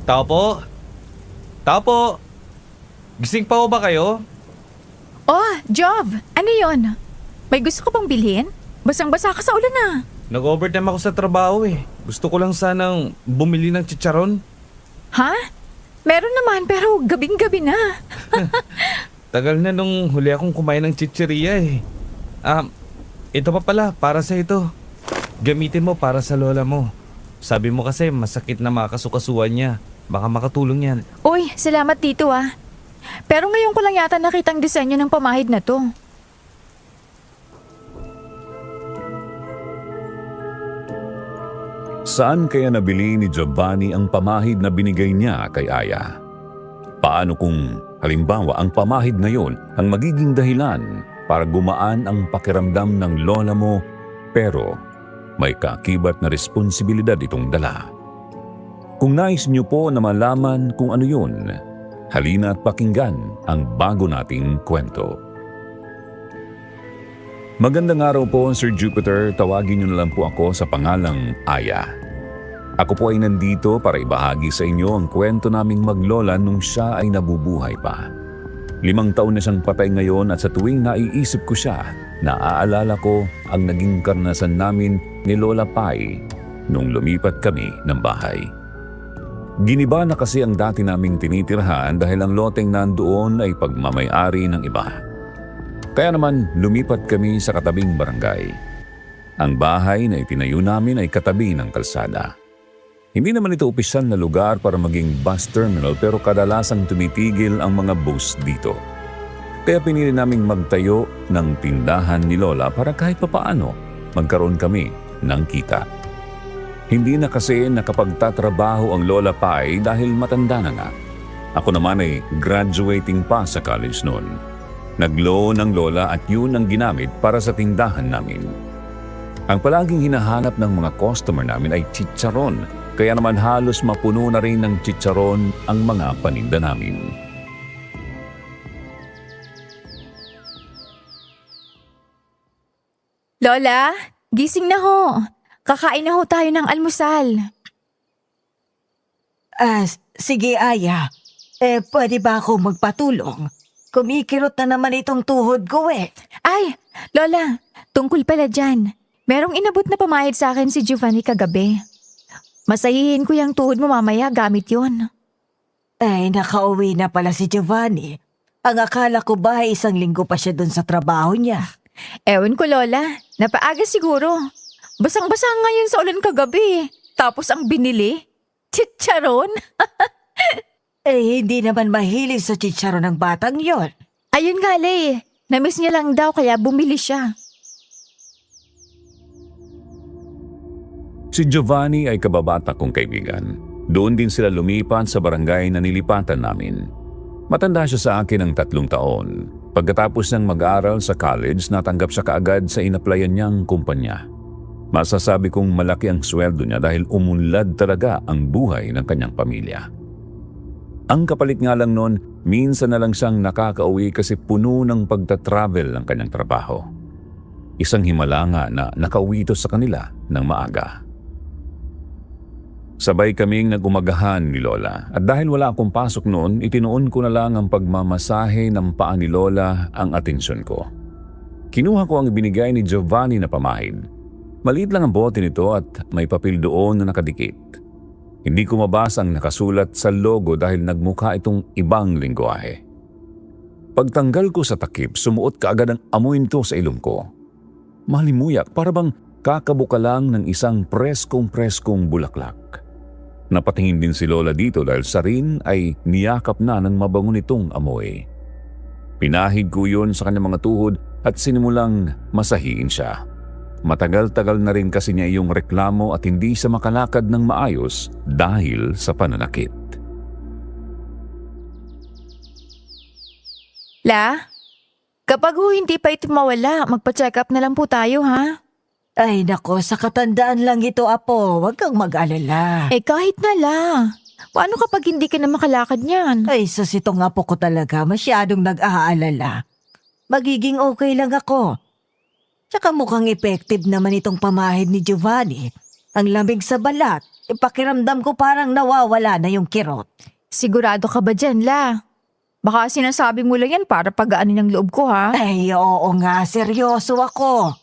Tao po? Tao po? Gising pa ho ba kayo? Oh, Jov, ano yon? May gusto ka bang bilhin? Basang-basa ka sa ulan na. Nag-overtime ako sa trabaho eh. Gusto ko lang sanang bumili ng chicharon. Ha? Meron naman pero gabing-gabi na. Tagal na nung huli akong kumain ng chichirya eh. Ito pa pala, para sa ito. Gamitin mo para sa lola mo. Sabi mo kasi masakit na makasukasuan niya. Baka makatulong yan. Uy, salamat dito ah. Pero ngayon ko lang yata nakitang disenyo ng pamahid na to. Saan kaya nabili ni Giovanni ang pamahid na binigay niya kay Aya? Paano kung halimbawa ang pamahid na yon ang magiging dahilan para gumaan ang pakiramdam ng lola mo pero may kaakibat na responsibilidad itong dala? Kung nais niyo po na malaman kung ano yun, halina at pakinggan ang bago nating kwento. Magandang araw po, Sir Jupiter. Tawagin niyo na lang po ako sa pangalang Aya. Ako po ay nandito para ibahagi sa inyo ang kwento naming maglola nung siya ay nabubuhay pa. 5 taon na siyang patay ngayon at sa tuwing naiisip ko siya, naaalala ko ang naging karanasan namin ni Lola Pai nung lumipat kami ng bahay. Giniba na kasi ang dati naming tinitirhan dahil ang loteng nandoon ay pagmamay-ari ng iba. Kaya naman lumipat kami sa katabing barangay. Ang bahay na itinayo namin ay katabi ng kalsada. Hindi naman ito opisyal na lugar para maging bus terminal pero kadalasang tumitigil ang mga bus dito. Kaya pinili naming magtayo ng tindahan ni Lola para kahit papaano magkaroon kami ng kita. Hindi na kasi nakapagtatrabaho ang Lola Pai dahil matanda na nga. Ako naman ay graduating pa sa college noon. Nag-loan ang Lola at yun ang ginamit para sa tindahan namin. Ang palaging hinahanap ng mga customer namin ay chicharon, kaya naman halos mapuno na rin ng chicharon ang mga paninda namin. Lola, gising na ho. Kakain na ho tayo ng almusal. Sige Aya. Pwede ba ako magpatulong? Kumikirot na naman itong tuhod ko eh. Ay, Lola, tungkol pala dyan. Merong inabot na pamahid sa akin si Giovanni kagabi. Masahihin ko yung tuhod mo mamaya gamit yon. Nakauwi na pala si Giovanni. Ang akala ko ba ay 1 linggo pa siya dun sa trabaho niya. Ewan ko Lola, napaaga siguro. Basang-basa ngayon sa ulan kagabi. Tapos ang binili, chicharon. Hindi naman mahilig sa chicharon ng batang yon. Ayun nga namiss niya lang daw kaya bumili siya. Si Giovanni ay kababata kong kaibigan. Doon din sila lumipat sa barangay na nilipatan namin. Matanda siya sa akin ng 3 taon. Pagkatapos niyang mag-aaral sa college, natanggap siya kaagad sa inaplayan niyang kumpanya. Masasabi kong malaki ang sweldo niya dahil umunlad talaga ang buhay ng kanyang pamilya. Ang kapalit nga lang noon, minsan na lang siyang nakakauwi kasi puno ng pagta-travel ang kanyang trabaho. Isang himala nga na nakauwi ito sa kanila ng maaga. Sabay kaming nagumagahan ni Lola at dahil wala akong pasok noon, itinuon ko na lang ang pagmamasahe ng paa ni Lola ang atensyon ko. Kinuha ko ang ibinigay ni Giovanni na pamahid. Maliit lang ang bote nito at may papel doon na nakadikit. Hindi ko mabasa ang nakasulat sa logo dahil nagmukha itong ibang lengguwahe. Pagtanggal ko sa takip, sumuot kaagad ang amoy nito sa ilong ko. Mahalimuyak, para bang kakabuka lang ng isang preskong bulaklak. Napatingin din si Lola dito dahil sa rin ay niyakap na ng mabango nitong amoy. Pinahid ko yun sa kanyang mga tuhod at sinimulang masahiin siya. Matagal-tagal na rin kasi niya iyong reklamo at hindi siya makalakad ng maayos dahil sa pananakit. La, kapag hindi pa ito mawala, magpa-check up na lang po tayo ha? Ay nako, sa katandaan lang ito apo, huwag kang mag-alala. Kahit na la. Paano kapag hindi ka na makalakad niyan? Ay sus, itong apo ko talaga masyadong nag-aalala. Magiging okay lang ako. Tsaka mukhang effective naman itong pamahid ni Giovanni. Ang lamig sa balat, Pakiramdam ko parang nawawala na yung kirot. Sigurado ka ba dyan, La? Baka sinasabi mo lang yan para pagaanin ang loob ko, ha? Ay, oo nga, seryoso ako.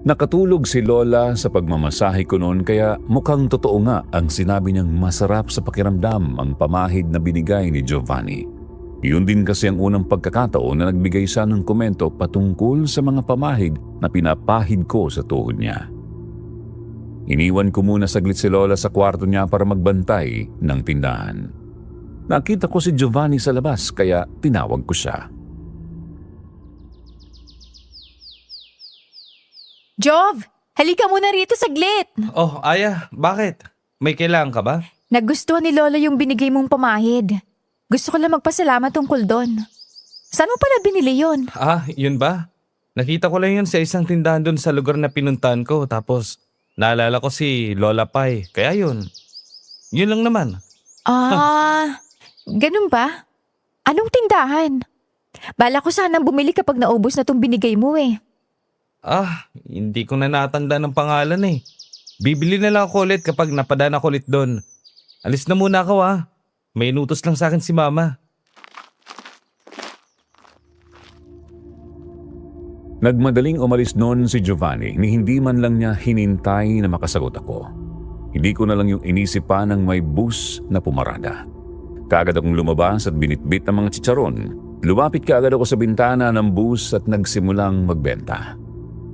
Nakatulog si Lola sa pagmamasahe ko noon kaya mukhang totoo nga ang sinabi niyang masarap sa pakiramdam ang pamahid na binigay ni Giovanni. Yun din kasi ang unang pagkakataon na nagbigay siya ng komento patungkol sa mga pamahid na pinapahid ko sa tuhod niya. Iniwan ko muna saglit si Lola sa kwarto niya para magbantay ng tindahan. Nakita ko si Giovanni sa labas kaya tinawag ko siya. Jov, halika muna rito saglit. Oh, Aya, bakit? May kailangan ka ba? Nagustuhan ni Lola yung binigay mong pamahid. Gusto ko lang magpasalamat tungkol doon. Saan mo pala binili yun? Ah, yun ba? Nakita ko lang yun sa isang tindahan doon sa lugar na pinuntahan ko. Tapos, naalala ko si Lola Pai. Kaya yun. Yun lang naman. Ganun ba? Anong tindahan? Bala ko sanang bumili kapag naubos na tong binigay mo eh. Ah, hindi ko na natanda ng pangalan eh. Bibili na lang ako ulit kapag napadaan ako ulit doon. Alis na muna ako ah. May inutos lang sa akin si Mama. Nagmadaling umalis noon si Giovanni ni hindi man lang niya hinintay na makasagot ako. Hindi ko na lang yung inisip pa ng may bus na pumarada. Kaagad akong lumabas at binitbit ang mga chicharon. Lumapit kaagad ako sa bintana ng bus at nagsimulang magbenta.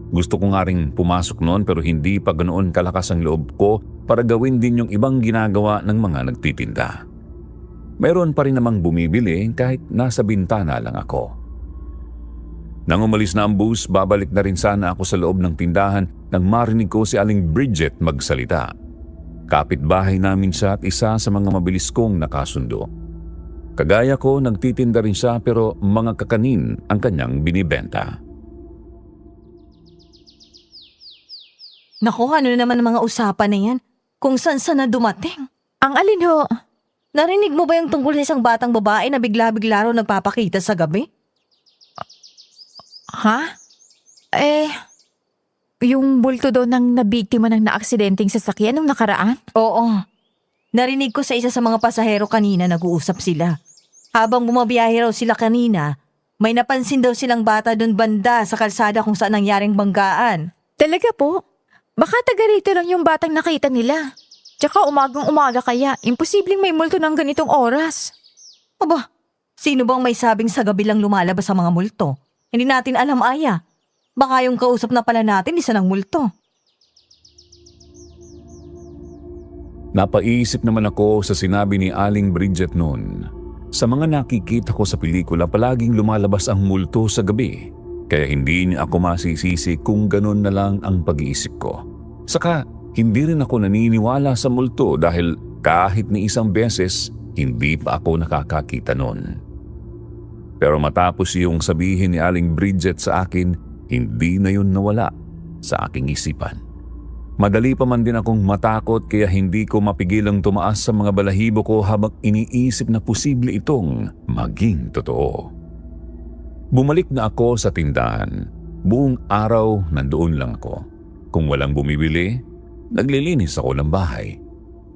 Gusto ko nga ring pumasok noon pero hindi pa ganoon kalakas ang loob ko para gawin din yung ibang ginagawa ng mga nagtitinda. Mayroon pa rin namang bumibili kahit nasa bintana lang ako. Nang umalis na ang bus, babalik na rin sana ako sa loob ng tindahan nang marinig ko si Aling Bridget magsalita. Kapitbahay namin siya at isa sa mga mabilis kong nakasundo. Kagaya ko, nagtitinda rin siya pero mga kakanin ang kanyang binibenta. Naku, ano na naman ang mga usapan na yan? Kung saan na dumating. Ang alin ho? Narinig mo ba yung tungkol sa isang batang babae na bigla-bigla raw nagpapakita sa gabi? Ha? Yung bulto daw ng nabiktima ng naaksidenteng sasakyan nung nakaraan? Oo. Narinig ko sa isa sa mga pasahero kanina nag-uusap sila. Habang bumabiyahe raw sila kanina, may napansin daw silang bata doon banda sa kalsada kung saan nangyaring banggaan. Talaga po? Baka taga rito lang yung batang nakita nila. Tsaka umagang-umaga kaya, imposibleng may multo ng ganitong oras. Aba, sino bang may sabing sa gabi lang lumalabas sa mga multo? Hindi natin alam, Aya. Baka yung kausap na pala natin isa ng multo. Napaisip naman ako sa sinabi ni Aling Bridget noon. Sa mga nakikita ko sa pelikula, palaging lumalabas ang multo sa gabi. Kaya hindi niya ako masisisi kung ganun na lang ang pag-iisip ko. Saka, hindi rin ako naniniwala sa multo dahil kahit ni isang beses, hindi pa ako nakakakita noon. Pero matapos yung sabihin ni Aling Bridget sa akin, hindi na yun nawala sa aking isipan. Madali pa man din akong matakot kaya hindi ko mapigilang tumaas sa mga balahibo ko habang iniisip na posible itong maging totoo. Bumalik na ako sa tindahan. Buong araw nandoon lang ako. Kung walang bumibili, naglilinis ako ng bahay.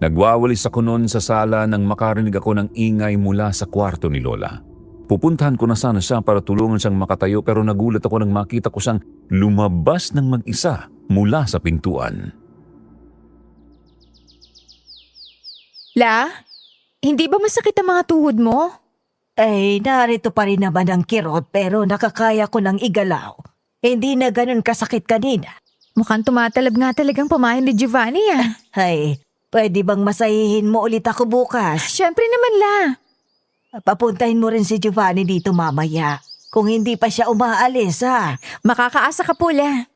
Nagwawalis ako noon sa sala nang makarinig ako ng ingay mula sa kwarto ni Lola. Pupuntahan ko na sana siya para tulungan siyang makatayo pero nagulat ako nang makita ko siyang lumabas ng mag-isa mula sa pintuan. La, hindi ba masakit ang mga tuhod mo? Narito pa rin naman ang kirot pero nakakaya ko ng igalaw. Hindi na ganun kasakit kanina. Mukhang tumatalab nga talagang pamahin ni Giovanni ah. Pwede bang masahihin mo ulit ako bukas? Siyempre naman La. Papuntahin mo rin si Giovanni dito mamaya. Kung hindi pa siya umaalis, ha? Makakaasa ka po La.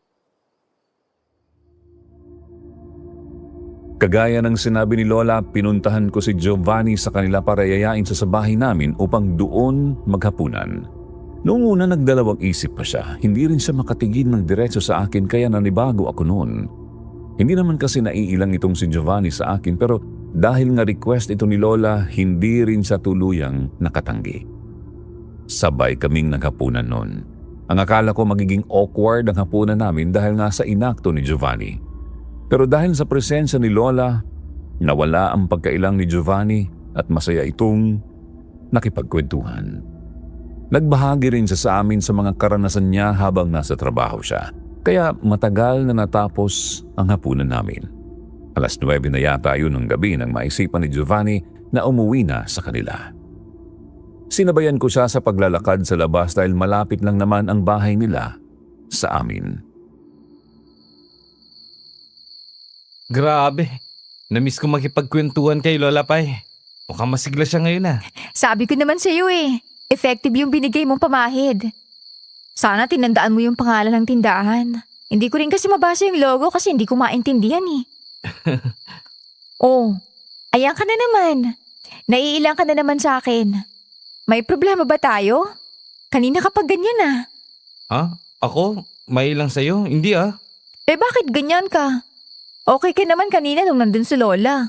Kagaya ng sinabi ni Lola, pinuntahan ko si Giovanni sa kanila para yayain sa bahay namin upang doon maghapunan. Noong una nagdalawang isip pa siya, hindi rin siya makatigil ng diretso sa akin kaya nanibago ako noon. Hindi naman kasi naiilang itong si Giovanni sa akin pero dahil nga request ito ni Lola, hindi rin siya tuluyang nakatanggi. Sabay kaming naghapunan noon. Ang akala ko magiging awkward ang hapunan namin dahil nga sa inakto ni Giovanni. Pero dahil sa presensya ni Lola, nawala ang pagkailang ni Giovanni at masaya itong nakipagkwentuhan. Nagbahagi rin siya sa amin sa mga karanasan niya habang nasa trabaho siya. Kaya matagal na natapos ang hapunan namin. 9:00 na yata yun ng gabi nang maisipan ni Giovanni na umuwi na sa kanila. Sinabayan ko siya sa paglalakad sa labas dahil malapit lang naman ang bahay nila sa amin. Grabe. Namiss ko makipagkwentuhan kay Lola Pai. Mukhang masigla siya ngayon ah. Sabi ko naman sa'yo effective yung binigay mong pamahid. Sana tinandaan mo yung pangalan ng tindahan. Hindi ko rin kasi mabasa yung logo kasi hindi ko maintindihan Oh, ayan ka na naman. Naiilang ka na naman sa akin. May problema ba tayo? Kanina kapag ganyan Ha? Ako? May lang sa'yo? Hindi ah. bakit ganyan ka? Okay ka naman kanina nung nandun si Lola.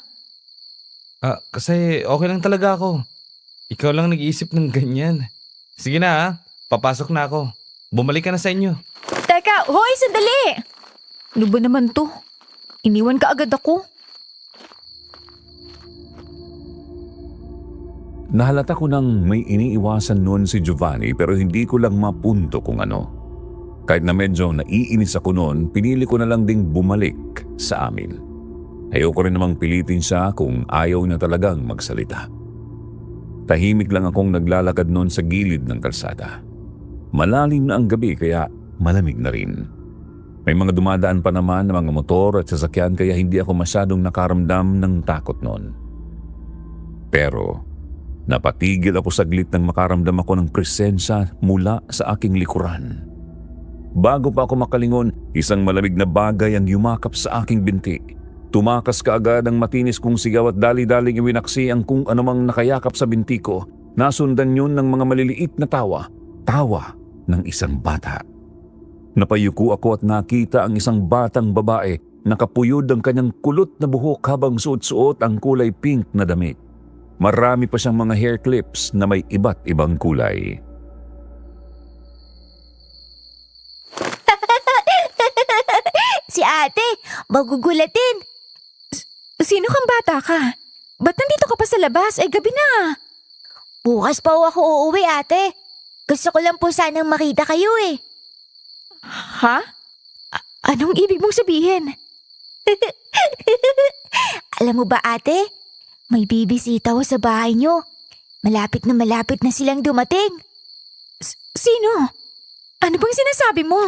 Kasi okay lang talaga ako. Ikaw lang nag-iisip ng ganyan. Sige na ah. Papasok na ako. Bumalik ka na sa inyo. Teka, hoy, sandali! Ano ba naman to? Iniwan ka agad ako. Nahalata ko nang may iniiwasan noon si Giovanni pero hindi ko lang mapunto kung ano. Kahit na medyo naiinis ako noon, pinili ko na lang ding bumalik sa amin. Ayoko rin namang pilitin siya kung ayaw niya talagang magsalita. Tahimik lang akong naglalakad noon sa gilid ng kalsada. Malalim na ang gabi kaya malamig na rin. May mga dumadaan pa naman na mga motor at sasakyan kaya hindi ako masyadong nakaramdam ng takot noon. Pero napatigil ako saglit nang makaramdam ako ng presensya mula sa aking likuran. Bago pa ako makalingon, isang malamig na bagay ang yumakap sa aking binti. Tumakas kaagad ang matinis kong sigaw at dali-daling iwinaksi ang kung anumang nakayakap sa binti ko. Nasundan yun ng mga maliliit na tawa. Tawa ng isang bata. Napayuko ako at nakita ang isang batang babae. Nakapuyod ang kanyang kulot na buhok habang suot-suot ang kulay pink na damit. Marami pa siyang mga hair clips na may iba't ibang kulay. Si ate, magugulatin. Sino kang bata ka? Ba't nandito ka pa sa labas? Gabi na. Bukas pa ako uuwi, ate. Gusto ko lang po sanang makita kayo Ha? Anong ibig mong sabihin? Alam mo ba, ate? May bibisita ko sa bahay nyo. Malapit na silang dumating. Sino? Ano bang sinasabi mo?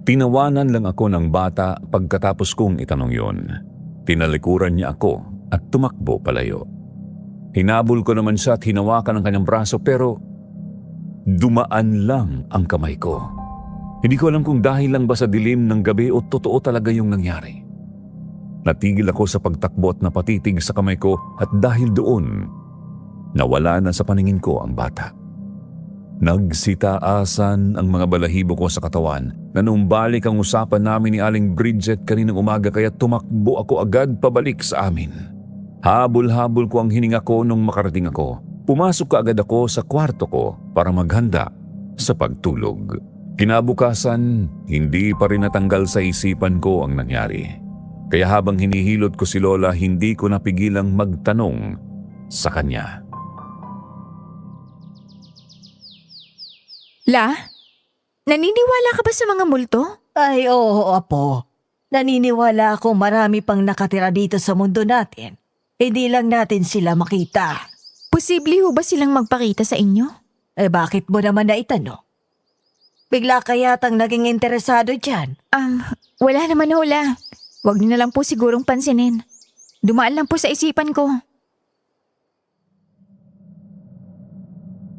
Tinawanan lang ako ng bata pagkatapos kong itanong yon. Tinalikuran niya ako at tumakbo palayo. Hinabol ko naman siya at hinawakan ang kanyang braso pero dumaan lang ang kamay ko. Hindi ko alam kung dahil lang ba sa dilim ng gabi o totoo talaga yung nangyari. Natigil ako sa pagtakbo at napatitig sa kamay ko at dahil doon, nawala na sa paningin ko ang bata. Nagsitaasan ang mga balahibo ko sa katawan na nung balik ang usapan namin ni Aling Bridget kaninang umaga kaya tumakbo ako agad pabalik sa amin. Habol-habol ko ang hininga ko nung makarating ako. Pumasok kaagad ako sa kwarto ko para maghanda sa pagtulog. Kinabukasan, hindi pa rin natanggal sa isipan ko ang nangyari. Kaya habang hinihilot ko si Lola, hindi ko napigilang magtanong sa kanya. La, naniniwala ka ba sa mga multo? Ay, oo, apo. Naniniwala ako marami pang nakatira dito sa mundo natin. Hindi lang natin sila makita. Posible ho ba silang magpakita sa inyo? Bakit mo naman na itanong? Bigla ka yatang naging interesado dyan. Wala naman ho, La. Huwag niyo na lang po sigurong pansinin. Dumaan lang po sa isipan ko.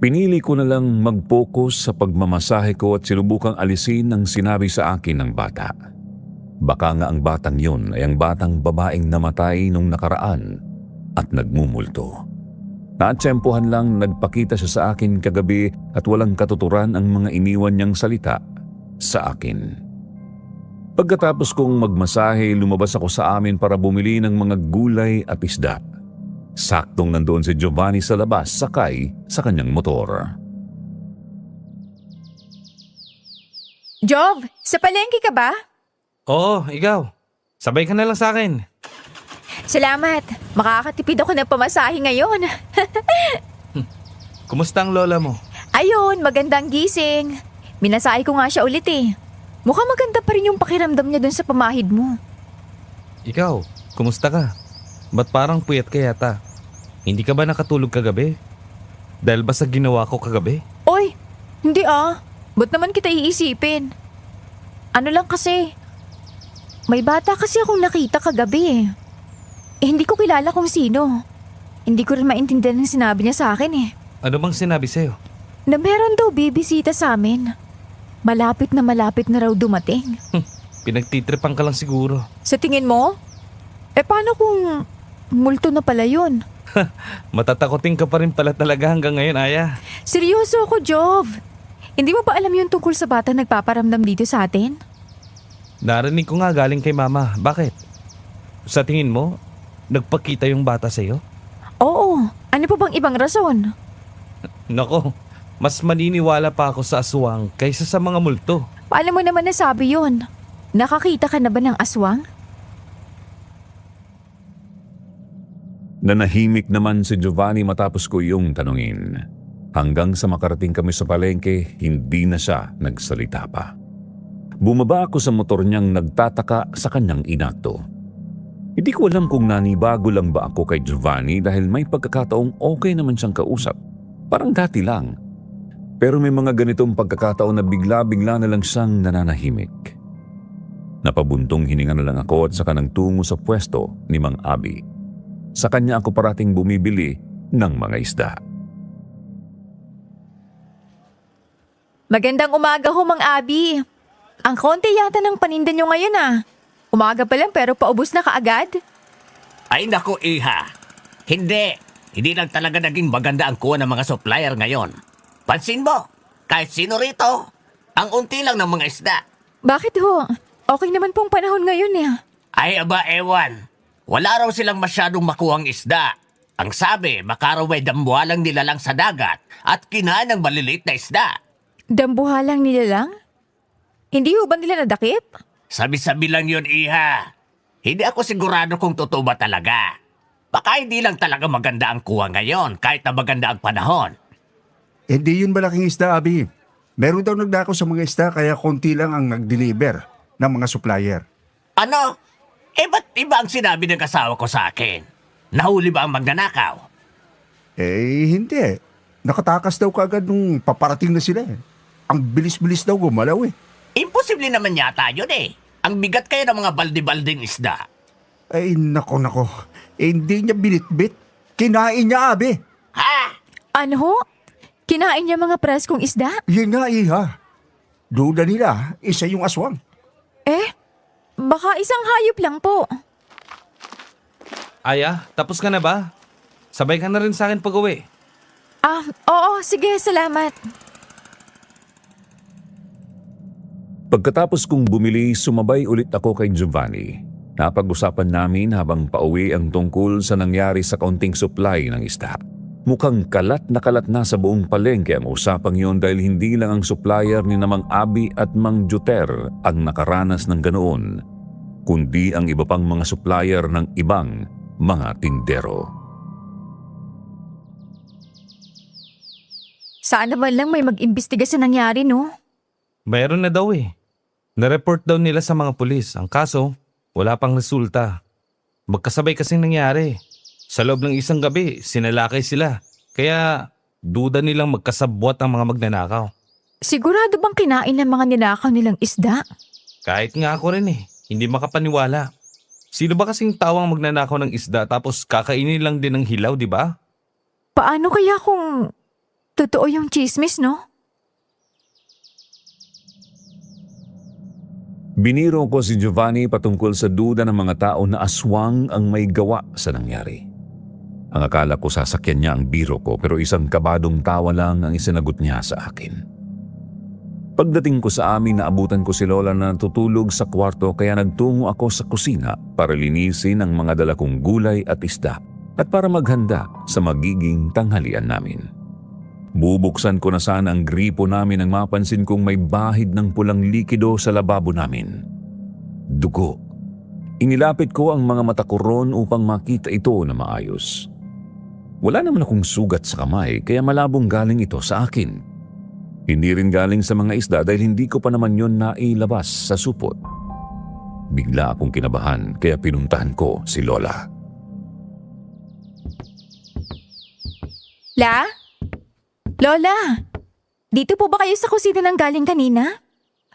Pinili ko na lang mag-focus sa pagmamasahe ko at sinubukang alisin ang sinabi sa akin ng bata. Baka nga ang batang yun ay ang batang babaeng namatay nung nakaraan at nagmumulto. Natsempohan lang nagpakita siya sa akin kagabi at walang katuturan ang mga iniwan niyang salita sa akin. Pagkatapos kong magmasahe, lumabas ako sa amin para bumili ng mga gulay at isda. Saktong nandoon si Giovanni sa labas sakay sa kanyang motor. Jov, sa palengke ka ba? Oo, ikaw. Sabay ka na lang sa akin. Salamat. Makakatipid ako ng pamasahe ngayon. Kumusta ang lola mo? Ayun, magandang gising. Minasahe ko nga siya ulit eh. Mukhang maganda pa rin yung pakiramdam niya dun sa pamahid mo. Ikaw, kumusta ka? Ba't parang puyat ka yata? Hindi ka ba nakatulog kagabi? Dahil ba sa ginawa ko kagabi? Oy, hindi ah. Ba't naman kita iisipin? Ano lang kasi, may bata kasi akong nakita kagabi eh. Hindi ko kilala kung sino. Hindi ko rin maintindihan ng sinabi niya sa akin eh. Ano bang sinabi sa'yo? Na meron daw bibisita sa amin. Malapit na raw dumating. Pinagtitripan ka lang siguro. Sa tingin mo? Paano kung multo na pala yun? Matatakotin ka pa rin pala talaga hanggang ngayon, Aya. Seryoso ako, Jov. Hindi mo ba alam yung tungkol sa bata nagpaparamdam dito sa atin? Narinig ko nga galing kay mama. Bakit? Sa tingin mo, nagpakita yung bata sa'yo? Oo. Ano pa bang ibang rason? Nako, mas maniniwala pa ako sa aswang kaysa sa mga multo. Paano mo naman nasabi yun? Nakakita ka na ba ng aswang? Nanahimik naman si Giovanni matapos ko yung tanungin. Hanggang sa makarating kami sa palengke, hindi na siya nagsalita pa. Bumaba ako sa motor niyang nagtataka sa kanyang inakto. Hindi ko alam kung nanibago lang ba ako kay Giovanni dahil may pagkakataong okay naman siyang kausap. Parang dati lang. Pero may mga ganitong pagkakataon na bigla-bigla na lang siyang nananahimik. Napabuntong hininga na lang ako at saka nang tungo sa pwesto ni Mang Abi. Sa kanya ako parating bumibili ng mga isda. Magandang umaga ho, Mang Abi. Ang konti yata ng paninda nyo ngayon ah. Umaga pa lang pero paubos na kaagad. Ay nako, Iha. Hindi lang talaga naging maganda ang kuha ng mga supplier ngayon. Pansin mo, kahit sino rito, ang unti lang ng mga isda. Bakit ho? Okay naman pong panahon ngayon eh. Ay aba, ewan. Wala raw silang masyadong makuhang isda. Ang sabi, baka raw ay dambuhalang nila lang sa dagat at kinain ng maliliit na isda. Dambuhalang nila lang? Hindi ho ba nila nadakip? Sabi-sabi lang yun, Iha. Hindi ako sigurado kung totoo ba talaga. Baka hindi lang talaga maganda ang kuha ngayon kahit na maganda ang panahon. Hindi yun malaking isda, Abi. Meron daw nagdako sa mga isda kaya konti lang ang nag-deliver ng mga supplier. Ano? Ba't iba ang sinabi ng kasawa ko sa akin? Nahuli ba ang magnanakaw? Hindi. Nakatakas daw kaagad nung paparating na sila eh. Ang bilis-bilis daw gumalaw eh. Imposible naman yata yun eh. Ang bigat kayo ng mga balde-balding isda. Ay, nako. Hindi niya binitbit. Kinain niya, Abi. Ha? Ano ho? Kinain niya mga preskong isda? Yun nga, Iha. Duda nila, isa yung aswang. Baka isang hayop lang po. Aya, tapos ka na ba? Sabay ka na rin sa akin pag-uwi. Oo, sige, salamat. Pagkatapos kong bumili, sumabay ulit ako kay Giovanni. Napag-usapan namin habang pauwi ang tungkol sa nangyari sa kaunting supply ng isda. Mukhang kalat na sa buong palengke ang usapang yon dahil hindi lang ang supplier ni Mang Abi at Mang Juter ang nakaranas ng ganoon, kundi ang iba pang mga supplier ng ibang mga tindero. Sana man lang may mag-imbestiga sa nangyari, no? Mayroon na daw eh. Na-report daw nila sa mga pulis. Ang kaso, wala pang resulta. Magkasabay kasing nangyari. Sa loob ng isang gabi, sinalakay sila. Kaya duda nilang magkasabwat ang mga magnanakaw. Sigurado bang kinain ng mga ninakaw nilang isda? Kahit nga ako rin eh, hindi makapaniwala. Sino ba kasing tawang magnanakaw ng isda tapos kakainin lang din ng hilaw, di ba? Paano kaya kung totoo yung chismis, no? Biniro ko si Giovanni patungkol sa duda ng mga tao na aswang ang may gawa sa nangyari. Ang akala ko sasakyan niya ang biro ko pero isang kabadong tawa lang ang isinagot niya sa akin. Pagdating ko sa amin, naabutan ko si Lola na natutulog sa kwarto kaya nagtungo ako sa kusina para linisin ang mga dala kong gulay at isda at para maghanda sa magiging tanghalian namin. Bubuksan ko na sana ang gripo namin nang mapansin kong may bahid ng pulang likido sa lababo namin. Dugo. Inilapit ko ang mga mata ko ron upang makita ito na maayos. Wala naman akong sugat sa kamay kaya malabong galing ito sa akin. Hindi rin galing sa mga isda dahil hindi ko pa naman yon nailabas sa supot. Bigla akong kinabahan kaya pinuntahan ko si Lola. La? Lola? Dito po ba kayo sa kusina nang galing kanina?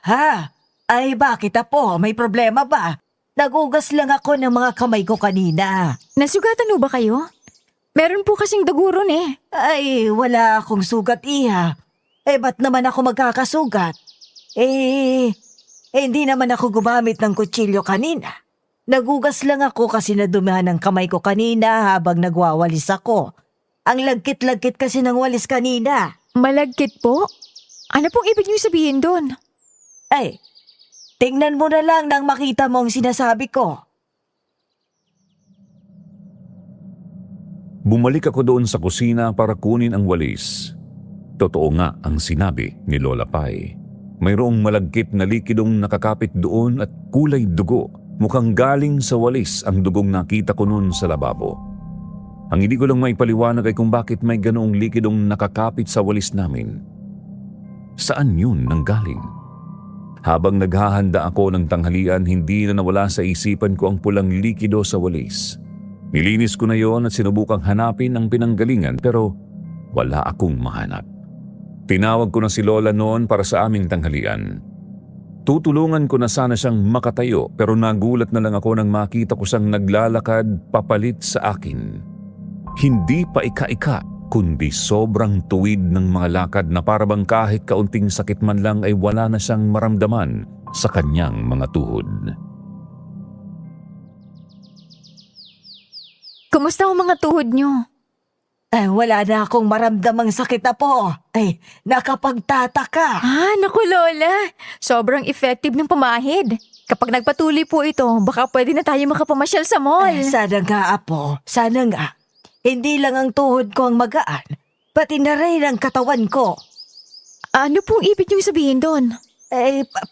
Ha? Ay bakit apo? May problema ba? Nagugas lang ako ng mga kamay ko kanina. Nasugatan ho ba kayo? Meron po kasing dugo ron eh. Ay, wala akong sugat, iha. Ba't naman ako magkakasugat? Hindi naman ako gumamit ng kutsilyo kanina. Nagugas lang ako kasi nadumihan ng kamay ko kanina habang nagwawalis ako. Ang lagkit-lagkit kasi ng walis kanina. Malagkit po? Ano pong ibig niyo sabihin doon? Ay, tingnan mo na lang nang makita mo ang sinasabi ko. Bumalik ako doon sa kusina para kunin ang walis. Totoo nga ang sinabi ni Lola Pai. Mayroong malagkit na likidong nakakapit doon at kulay dugo. Mukhang galing sa walis ang dugong nakita ko noon sa lababo. Ang hindi ko lang maipaliwanag ay kung bakit may ganoong likidong nakakapit sa walis namin. Saan yun nanggaling? Habang naghahanda ako ng tanghalian, hindi na nawala sa isipan ko ang pulang likido sa walis. Nilinis ko na yon at sinubukang hanapin ang pinanggalingan pero wala akong mahanap. Tinawag ko na si Lola noon para sa aming tanghalian. Tutulungan ko na sana siyang makatayo pero nagulat na lang ako nang makita ko siyang naglalakad papalit sa akin. Hindi pa ika-ika kundi sobrang tuwid ng mga lakad na parabang kahit kaunting sakit man lang ay wala na siyang maramdaman sa kanyang mga tuhod. Kumusta ang mga tuhod niyo? Wala na akong maramdamang sakit na po. Nakapagtataka. Naku Lola. Sobrang effective ng pamahid. Kapag nagpatuloy po ito, baka pwede na tayo makapamasyal sa mall. Sana nga, apo. Sana nga. Hindi lang ang tuhod ko ang magaan, pati na rin ang katawan ko. Ano pong ibig niyong sabihin doon?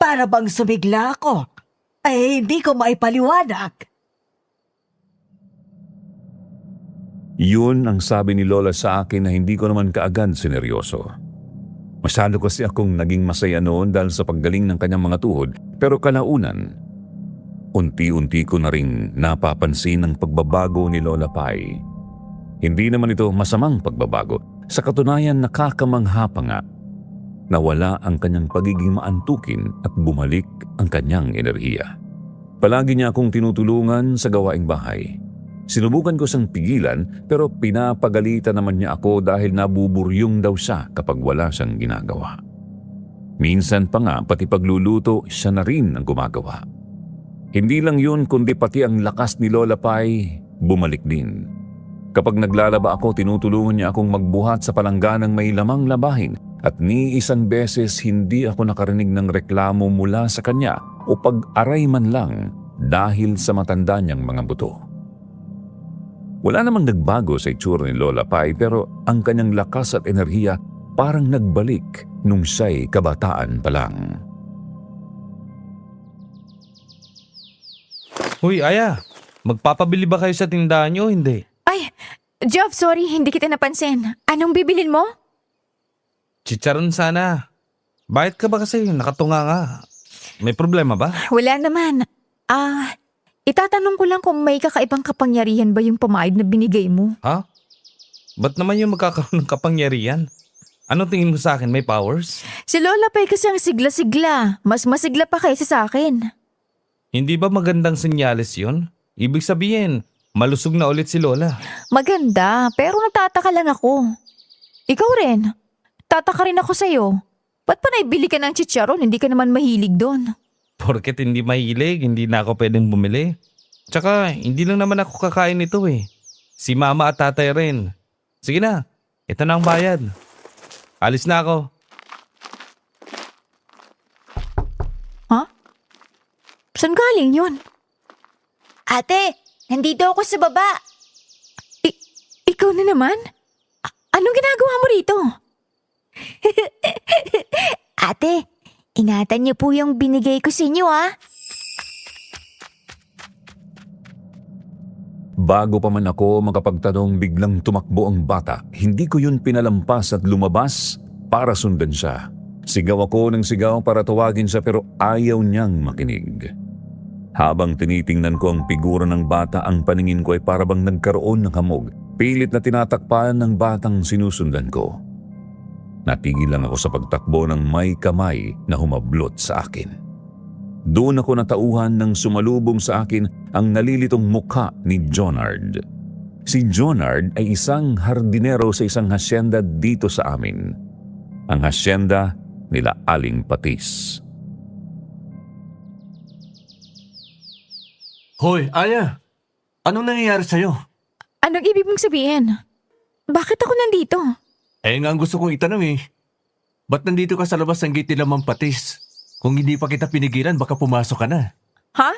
Para bang sumigla ako. Hindi ko maipaliwanag. Yun ang sabi ni Lola sa akin na hindi ko naman kaagad sineryoso. Masyado kasi akong naging masaya noon dahil sa paggaling ng kanyang mga tuhod, pero kalaunan, unti-unti ko na ring napapansin ang pagbabago ni Lola Pai. Hindi naman ito masamang pagbabago. Sa katunayan, nakakamangha pa nga. Nawala ang kanyang pagiging maantukin at bumalik ang kanyang enerhiya. Palagi niya akong tinutulungan sa gawaing bahay. Sinubukan ko siyang pigilan pero pinapagalitan naman niya ako dahil nabuburyong daw siya kapag wala siyang ginagawa. Minsan pa nga pati pagluluto siya na rin ang gumagawa. Hindi lang yun kundi pati ang lakas ni Lola Pai bumalik din. Kapag naglalaba ako, tinutulungan niya akong magbuhat sa palangganang may lamang labahin at ni isang beses hindi ako nakarinig ng reklamo mula sa kanya o pag-aray man lang dahil sa matanda niyang mga buto. Wala namang nagbago sa itsura ni Lola Pai pero ang kanyang lakas at enerhiya parang nagbalik nung siya'y kabataan pa lang. Huy, Aya, magpapabili ba kayo sa tindahan niyo o hindi? Ay, Job, sorry, hindi kita napansin. Anong bibilin mo? Chicharon sana. Bakit ka ba kasi nakatunga nga? May problema ba? Wala naman. Itatanong ko lang kung may kakaibang kapangyarihan ba yung pamahid na binigay mo. Ha? Ba't naman yung magkakaroon ng kapangyarihan? Anong tingin mo sa akin? May powers? Si Lola Pai kasi ang sigla-sigla. Mas masigla pa kaysa sa akin. Hindi ba magandang senyales yun? Ibig sabihin, malusog na ulit si Lola. Maganda, pero nagtataka lang ako. Ikaw rin. Tataka rin ako sa'yo. Ba't pa naibili ka ng chicharon? Hindi ka naman mahilig doon. Porket hindi mahilig, hindi na ako pwedeng bumili. Tsaka, hindi lang naman ako kakain nito eh. Si mama at tatay rin. Sige na, ito na ang bayad. Alis na ako. Ha? Saan galing yun? Ate, nandito ako sa baba. Ikaw na naman? Anong ginagawa mo rito? Ate, ingatan niyo po yung binigay ko sa inyo ah. Bago pa man ako makapagtanong, biglang tumakbo ang bata. Hindi ko yun pinalampas at lumabas para sundan siya. Sigaw ako ng sigaw para tawagin siya pero ayaw niyang makinig. Habang tinitingnan ko ang figura ng bata, ang paningin ko ay parabang nagkaroon ng hamog. Pilit na tinatakpan ng batang sinusundan ko. Natigil lang ako sa pagtakbo ng may kamay na humablot sa akin. Doon ako natauhan ng sumalubong sa akin ang nalilitong mukha ni Jonard. Si Jonard ay isang hardinero sa isang hasyenda dito sa amin. Ang hasyenda nila Aling Patis. Hoy, Aya! Anong nangyayari sa'yo? Anong ibig mong sabihin? Bakit ako nandito? Nga ang gusto kong itanong eh. Ba't nandito ka sa labas ng gate nila Mang Patis? Kung hindi pa kita pinigilan, baka pumasok ka na. Ha?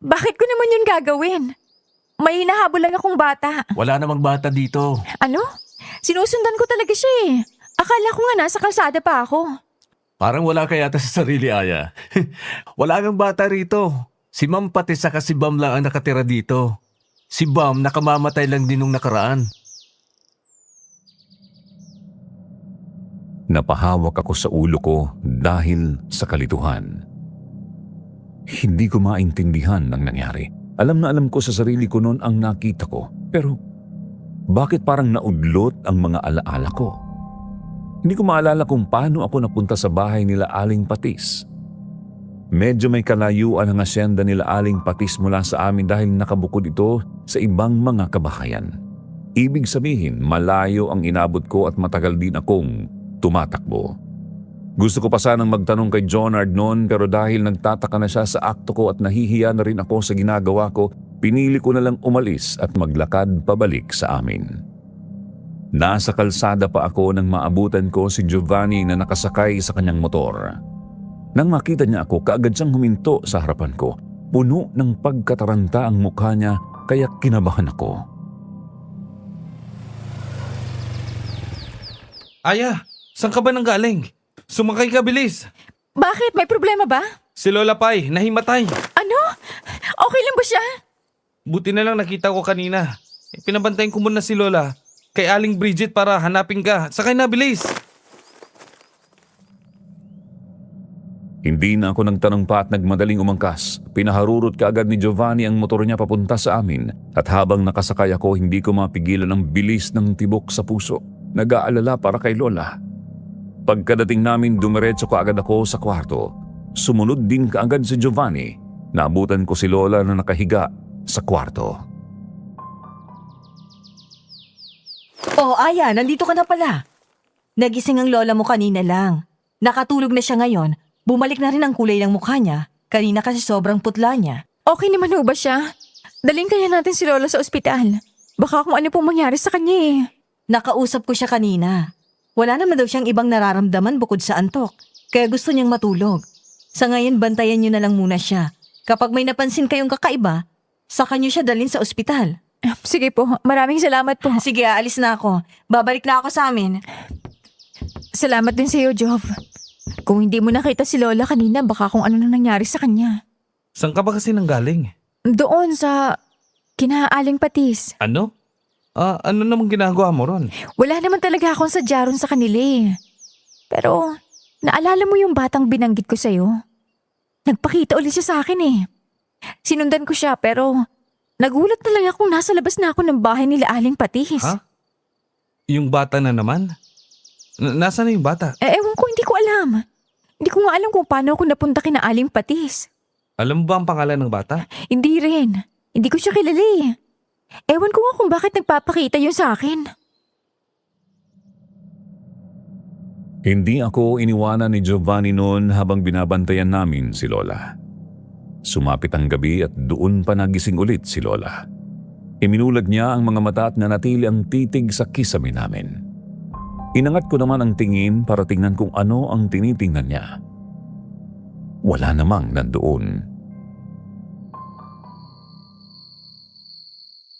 Bakit ko naman yun gagawin? May hinahabol lang akong bata. Wala namang bata dito. Ano? Sinusundan ko talaga siya eh. Akala ko nga nasa kalsada pa ako. Parang wala ka yata sa sarili, Aya. Wala kang bata rito. Si Mang Patis saka si Bam lang ang nakatira dito. Si Bam nakamamatay lang din nung nakaraan. Napahawak ako sa ulo ko dahil sa kalituhan. Hindi ko maintindihan ang nangyari. Alam na alam ko sa sarili ko noon ang nakita ko. Pero bakit parang naudlot ang mga alaala ko? Hindi ko maalala kung paano ako napunta sa bahay nila Aling Patis. Medyo may kalayuan ang asyenda nila Aling Patis mula sa amin dahil nakabukod ito sa ibang mga kabahayan. Ibig sabihin, malayo ang inabot ko at matagal din akong tumatakbo. Gusto ko pa sanang magtanong kay Jonard noon pero dahil nagtataka na siya sa akto ko at nahihiya na rin ako sa ginagawa ko, pinili ko na lang umalis at maglakad pabalik sa amin. Nasa kalsada pa ako nang maabutan ko si Giovanni na nakasakay sa kanyang motor. Nang makita niya ako, kaagad siyang huminto sa harapan ko. Puno ng pagkataranta ang mukha niya kaya kinabahan ako. Aya, saan ka ba nang galing? Sumakay ka, bilis. Bakit? May problema ba? Si Lola Pai, nahimatay. Ano? Okay lang ba siya? Buti na lang nakita ko kanina. Pinabantayan ko muna si Lola kay Aling Bridget para hanapin ka. Sakay na, bilis. Hindi na ako nagtanong pa at nagmadaling umangkas. Pinaharurot kaagad ni Giovanni ang motor niya papunta sa amin at habang nakasakay ako hindi ko mapigilan ang bilis ng tibok sa puso. Nag-aalala para kay Lola. Pagkadating namin, dumiretso kaagad ako sa kwarto. Sumunod din kaagad si Giovanni. Naabutan ko si Lola na nakahiga sa kwarto. Oh, Aya, nandito ka na pala. Nagising ang lola mo kanina lang. Nakatulog na siya ngayon. Bumalik na rin ang kulay ng mukha niya. Kanina kasi sobrang putla niya. Okay naman ho ba siya? Daling kaya natin si Lola sa ospital. Baka kung ano pong mangyari sa kanya eh. Nakausap ko siya kanina. Wala naman daw siyang ibang nararamdaman bukod sa antok. Kaya gusto niyang matulog. Sa ngayon, bantayan niyo na lang muna siya. Kapag may napansin kayong kakaiba, saka niyo siya dalhin sa ospital. Sige po, maraming salamat po. Sige, aalis na ako. Babalik na ako sa amin. Salamat din sa iyo, Jov. Kung hindi mo nakita si Lola kanina, baka kung ano nang nangyari sa kanya. Saan ka ba kasi nang galing? Doon sa kinaaling Patis. Ano? Ano namang ginagawa mo ron? Wala naman talaga akong sadya ron sa kanila eh. Pero, naalala mo yung batang binanggit ko sa'yo? Nagpakita ulit siya sa akin eh. Sinundan ko siya pero nagulat na lang akong nasa labas na ako ng bahay nila Aling Patis. Ha? Yung bata na naman? Nasaan na yung bata? Ewan ko, hindi ko alam. Hindi ko nga alam kung paano ako napunta kina Aling Patis. Alam mo ba ang pangalan ng bata? Hindi rin. Hindi ko siya kilala eh. Ewan ko nga kung bakit nagpapakita yun sa akin. Hindi ako iniwanan ni Giovanni noon habang binabantayan namin si Lola. Sumapit ang gabi at doon pa nagising ulit si Lola. Iminulag niya ang mga mata at nanatili ang titig sa kisame namin. Inangat ko naman ang tingin para tingnan kung ano ang tinitingnan niya. Wala namang nandoon.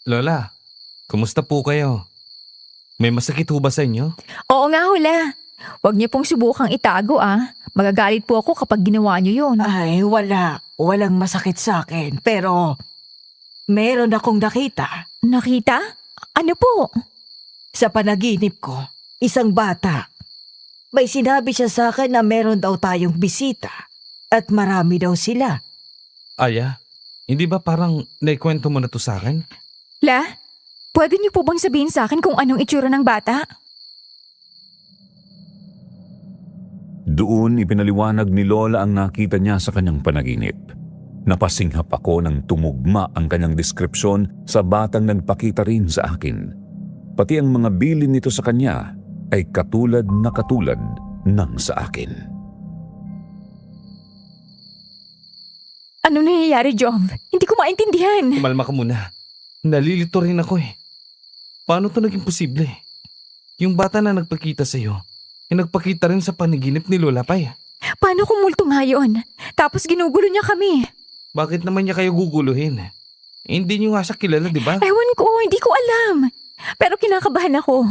Lola, kumusta po kayo? May masakit ho ba sa inyo? Oo nga, Hula. Huwag niyo pong subukang itago Magagalit po ako kapag ginawa niyo yun. Ay, wala. Walang masakit sa akin. Pero, meron akong nakita. Nakita? Ano po? Sa panaginip ko, isang bata. May sinabi siya sa akin na meron daw tayong bisita. At marami daw sila. Aya, hindi ba parang naikwento mo na to sa akin? La, pwede niyo po bang sabihin sa akin kung anong itsura ng bata? Doon ipinaliwanag ni Lola ang nakita niya sa kanyang panaginip. Napasinghap ako nang tumugma ang kanyang deskripsyon sa batang nagpakita rin sa akin. Pati ang mga bilin nito sa kanya ay katulad ng sa akin. Anong nangyayari, Jov? Hindi ko maintindihan. Kumalma ka muna. Nalilito rin ako eh. Paano to naging posible? Yung bata na nagpakita sa'yo, nagpakita rin sa panaginip ni Lola Pai. Paano kung multo nga yun? Tapos ginugulo niya kami. Bakit naman niya kayo guguluhin? Hindi niyo nga siya kilala, di ba? Ewan ko, hindi ko alam. Pero kinakabahan ako.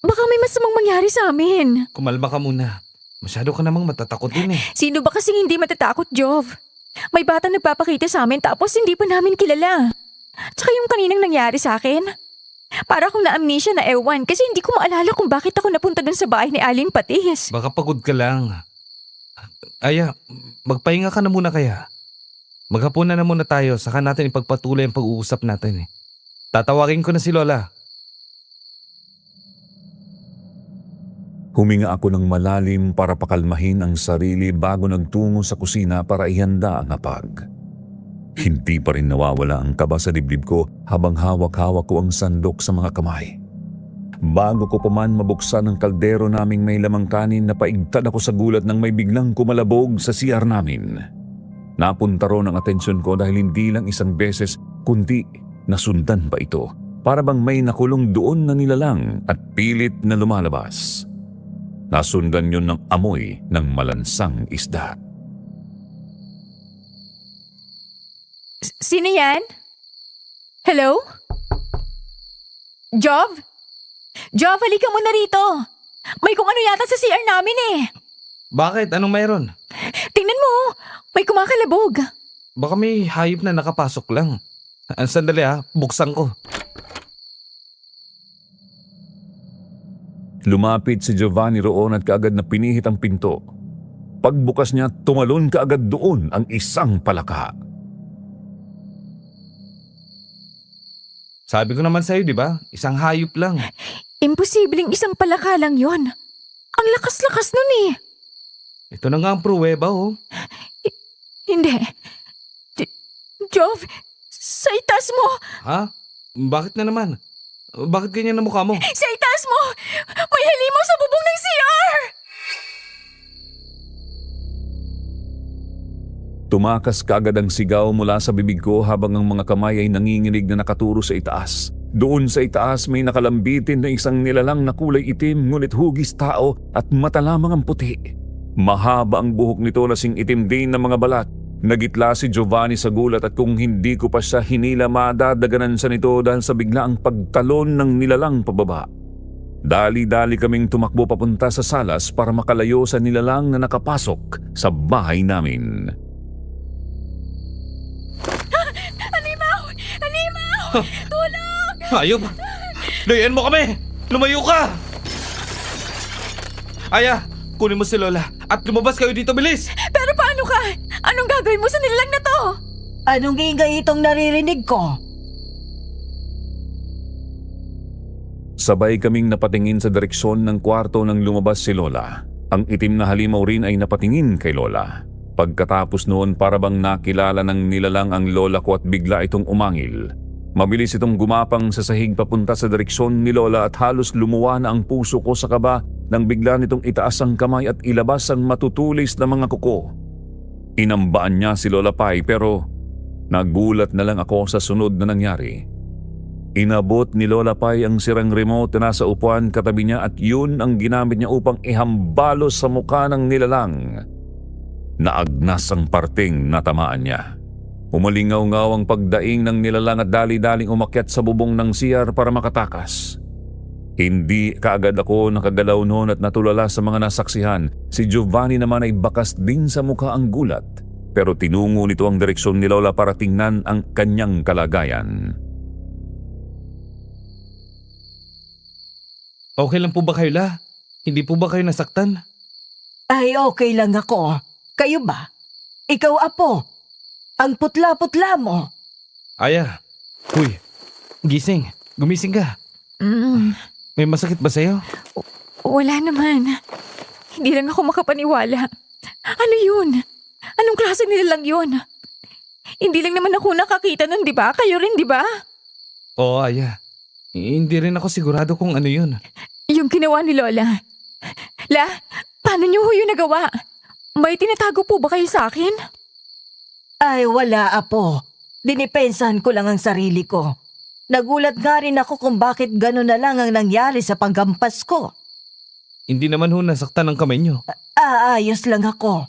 Baka may masamang mangyari sa amin. Kumalma ka muna. Masyado ka namang matatakotin eh. Sino ba kasing hindi matatakot, Jov? May bata nagpapakita sa amin tapos hindi pa namin kilala. Tsaka yung kaninang nangyari sa akin. Para akong na-amnesia na ewan kasi hindi ko maalala kung bakit ako napunta dun sa bahay ni Aling Patis. Baka pagod ka lang. Aya, magpahinga ka na muna kaya. Maghapunan na muna tayo, saka natin ipagpatuloy ang pag-uusap natin eh. Tatawagin ko na si Lola. Huminga ako ng malalim para pakalmahin ang sarili bago nagtungo sa kusina para ihanda ang hapag. Hindi pa rin nawawala ang kaba sa dibdib ko habang hawak-hawak ko ang sandok sa mga kamay. Bago ko pa man mabuksan ang kaldero naming may lamang kanin, napaigtad ako sa gulat nang may biglang kumalabog sa CR namin. Napunta ron ang atensyon ko dahil hindi lang isang beses kundi nasundan pa ito. Para bang may nakulong doon na nilalang at pilit na lumalabas. Nasundan yun ng amoy ng malansang isda. Sino yan? Hello? Jov? Jov, halika mo na rito. May kung ano yata sa CR namin eh. Bakit? Anong mayroon? Tingnan mo, may kumakalabog. Baka may hayop na nakapasok lang. Sandali buksan ko. Lumapit si Giovanni roon at kaagad na pinihit ang pinto. Pagbukas niya, tumalon kaagad doon ang isang palaka. Sabi ko naman sa'yo, di ba? Isang hayop lang. Imposibleng isang palaka lang yon. Ang lakas-lakas nun eh. Ito na nga ang pruweba Hindi. Jov, sa itaas mo! Ha? Bakit na naman? Bakit ganyan ang mukha mo? Sa itaas mo! May halimaw sa bubong ng CR! Tumakas kaagad ang sigaw mula sa bibig ko habang ang mga kamay ay nanginginig na nakaturo sa itaas. Doon sa itaas may nakalambitin na isang nilalang na kulay itim ngunit hugis tao at mata lamang ang puti. Mahaba ang buhok nito na sing itim din ng mga balat. Nagitla si Giovanni sa gulat at kung hindi ko pa siya hinila madadaganan sa nito dahil sa biglaang pagtalon ng nilalang pababa. Dali-dali kaming tumakbo papunta sa salas para makalayo sa nilalang na nakapasok sa bahay namin. Halimaw! Halimaw! Tulong! Hayop! Layan mo kami! Lumayo ka! Aya, kunin mo si Lola at lumabas kayo dito, bilis! Pero paano ka? Anong gagawin mo sa nilalang na to? Anong ingay itong naririnig ko? Sabay kaming napatingin sa direksyon ng kwarto nang lumabas si Lola. Ang itim na halimaw rin ay napatingin kay Lola. Pagkatapos noon parabang nakilala ng nilalang ang lola ko at bigla itong umangil. Mabilis itong gumapang sa sahig papunta sa direksyon ni Lola at halos lumuwa na ang puso ko sa kaba nang bigla nitong itaas ang kamay at ilabas ang matutulis na mga kuko. Inambaan niya si Lola Pai pero nagulat na lang ako sa sunod na nangyari. Inabot ni Lola Pai ang sirang remote na nasa upuan katabi niya at yun ang ginamit niya upang ihambalos sa mukha ng nilalang. Naagnas ang parting natamaan niya. Umalingaw-ngaw ang pagdaing ng nilalang at dali-daling umakyat sa bubong ng CR para makatakas. Hindi kaagad ako nakagalaw noon at natulala sa mga nasaksihan. Si Giovanni naman ay bakas din sa mukha ang gulat. Pero tinungo nito ang direksyon ni Lola para tingnan ang kanyang kalagayan. Okay lang po ba kayo, La? Hindi po ba kayo nasaktan? Ay, okay lang ako. Kayo ba? Ikaw, Apo. Ang putla-putla mo. Aya, huy, gising. Gumising ka. May masakit ba sa'yo? Wala naman. Hindi lang ako makapaniwala. Ano yun? Anong klase nila lang yun? Hindi lang naman ako nakakita nun, di ba? Kayo rin, di ba? Oo, Aya. Hindi rin ako sigurado kung ano yun. Yung ginawa ni Lola. La, paano niyo ho yun nagawa? May tinatago po ba kayo sa akin? Ay, wala, Apo. Dinipensahan ko lang ang sarili ko. Nagulat nga rin ako kung bakit gano'n na lang ang nangyari sa paggampas ko. Hindi naman ho nasaktan ang kamay niyo. Aayos lang ako.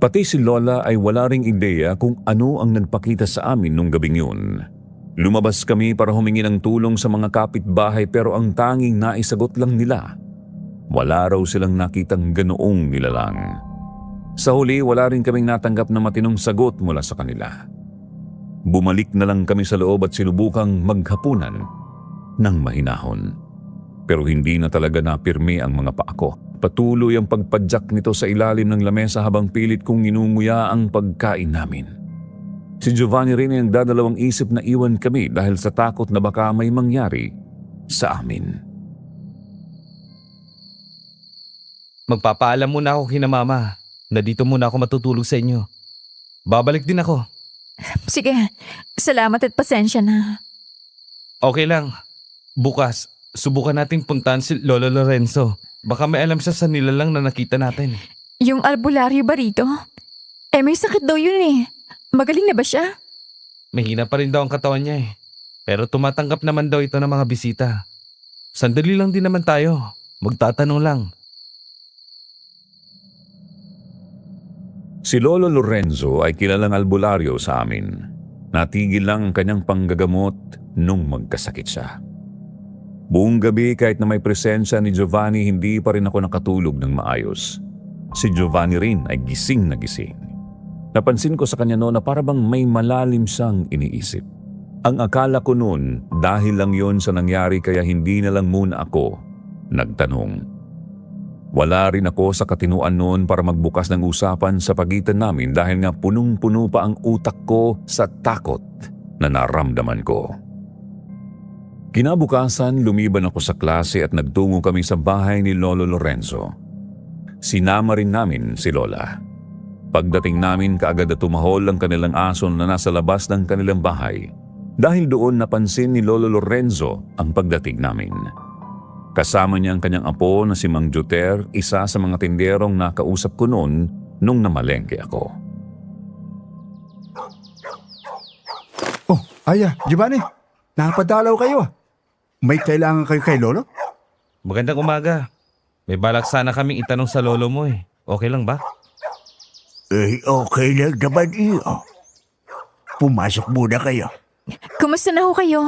Pati si Lola ay wala ring ideya kung ano ang nagpakita sa amin nung gabing yun. Lumabas kami para humingi ng tulong sa mga kapitbahay pero ang tanging naisagot lang nila. Wala raw silang nakitang ganoong nilalang. Sa huli, wala rin kaming natanggap na matinong sagot mula sa kanila. Bumalik na lang kami sa loob at sinubukang maghapunan ng mahinahon. Pero hindi na talaga napirmi ang mga paa ko. Patuloy ang pagpadyak nito sa ilalim ng lamesa habang pilit kong inunguya ang pagkain namin. Si Giovanni rin ay nagdadalawang isip na iwan kami dahil sa takot na baka may mangyari sa amin. Magpapaalam muna ako kina Mama na dito muna ako matutulog sa inyo. Babalik din ako. Sige, salamat at pasensya na. Okay lang. Bukas, subukan nating puntahan si Lolo Lorenzo. Baka may alam siya sa nilalang na nakita natin. Yung albularyo ba rito? May sakit daw yun eh. Magaling na ba siya? Mahina pa rin daw ang katawan niya eh. Pero tumatanggap naman daw ito ng mga bisita. Sandali lang din naman tayo. Magtatanong lang. Si Lolo Lorenzo ay kilalang albularyo sa amin. Natigil lang ang kanyang panggagamot nung magkasakit siya. Buong gabi kahit na may presensya ni Giovanni, hindi pa rin ako nakatulog ng maayos. Si Giovanni rin ay gising na gising. Napansin ko sa kanya noon na parabang may malalim siyang iniisip. Ang akala ko noon dahil lang yon sa nangyari kaya hindi na lang muna ako nagtanong. Wala rin ako sa katinuan noon para magbukas ng usapan sa pagitan namin dahil nga punong-puno pa ang utak ko sa takot na naramdaman ko. Kinabukasan, lumiban ako sa klase at nagtungo kami sa bahay ni Lolo Lorenzo. Sinama rin namin si Lola. Pagdating namin, kaagad na tumahol ang kanilang aso na nasa labas ng kanilang bahay. Dahil doon napansin ni Lolo Lorenzo ang pagdating namin. Kasama niya ang kanyang apo na si Mang Juter, isa sa mga tinderong nakausap ko noon nung namalengke ako. Oh, Aya, Giovanni, napadalaw kayo. May kailangan kayo kay Lolo? Magandang umaga. May balak sana kaming itanong sa lolo mo eh. Okay lang ba? Okay lang naman iyo. Pumasok muna kayo. Kumusta na ho kayo?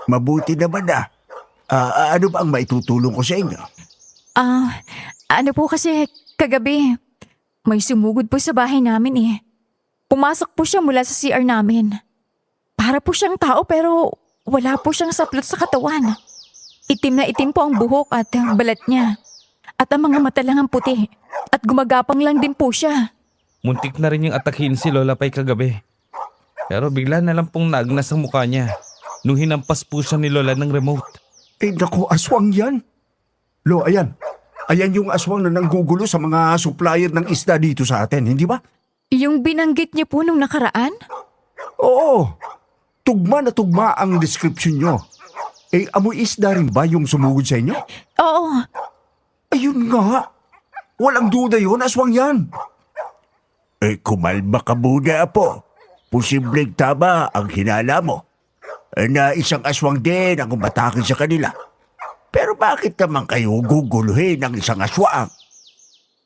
Mabuti naman na. Ano ba ang maitutulong ko sa inyo? Ano po kasi kagabi, may sumugod po sa bahay namin eh. Pumasok po siya mula sa CR namin. Para po siyang tao pero wala po siyang saplot sa katawan. Itim na itim po ang buhok at balat niya. At ang mga mata lang ang puti. At gumagapang lang din po siya. Muntik na rin yung atakin si Lola Pay kagabi. Pero bigla na lang pong naagnas ang mukha niya nung hinampas po siya ni Lola ng remote. Naku, aswang yan. Lo, ayan. Ayan yung aswang na nanggugulo sa mga supplier ng isda dito sa atin, hindi ba? Yung binanggit niyo po nung nakaraan? Oo. Tugma na tugma ang description nyo. Amoy isda rin ba yung sumugod sa inyo? Oo. Ayun nga. Walang duda yun, aswang yan. Kumalma ka muna, Apo. Posibleng tama ang hinala mo. Na isang aswang din ang umatake sa kanila. Pero bakit naman kayo guguluhin ng isang aswang?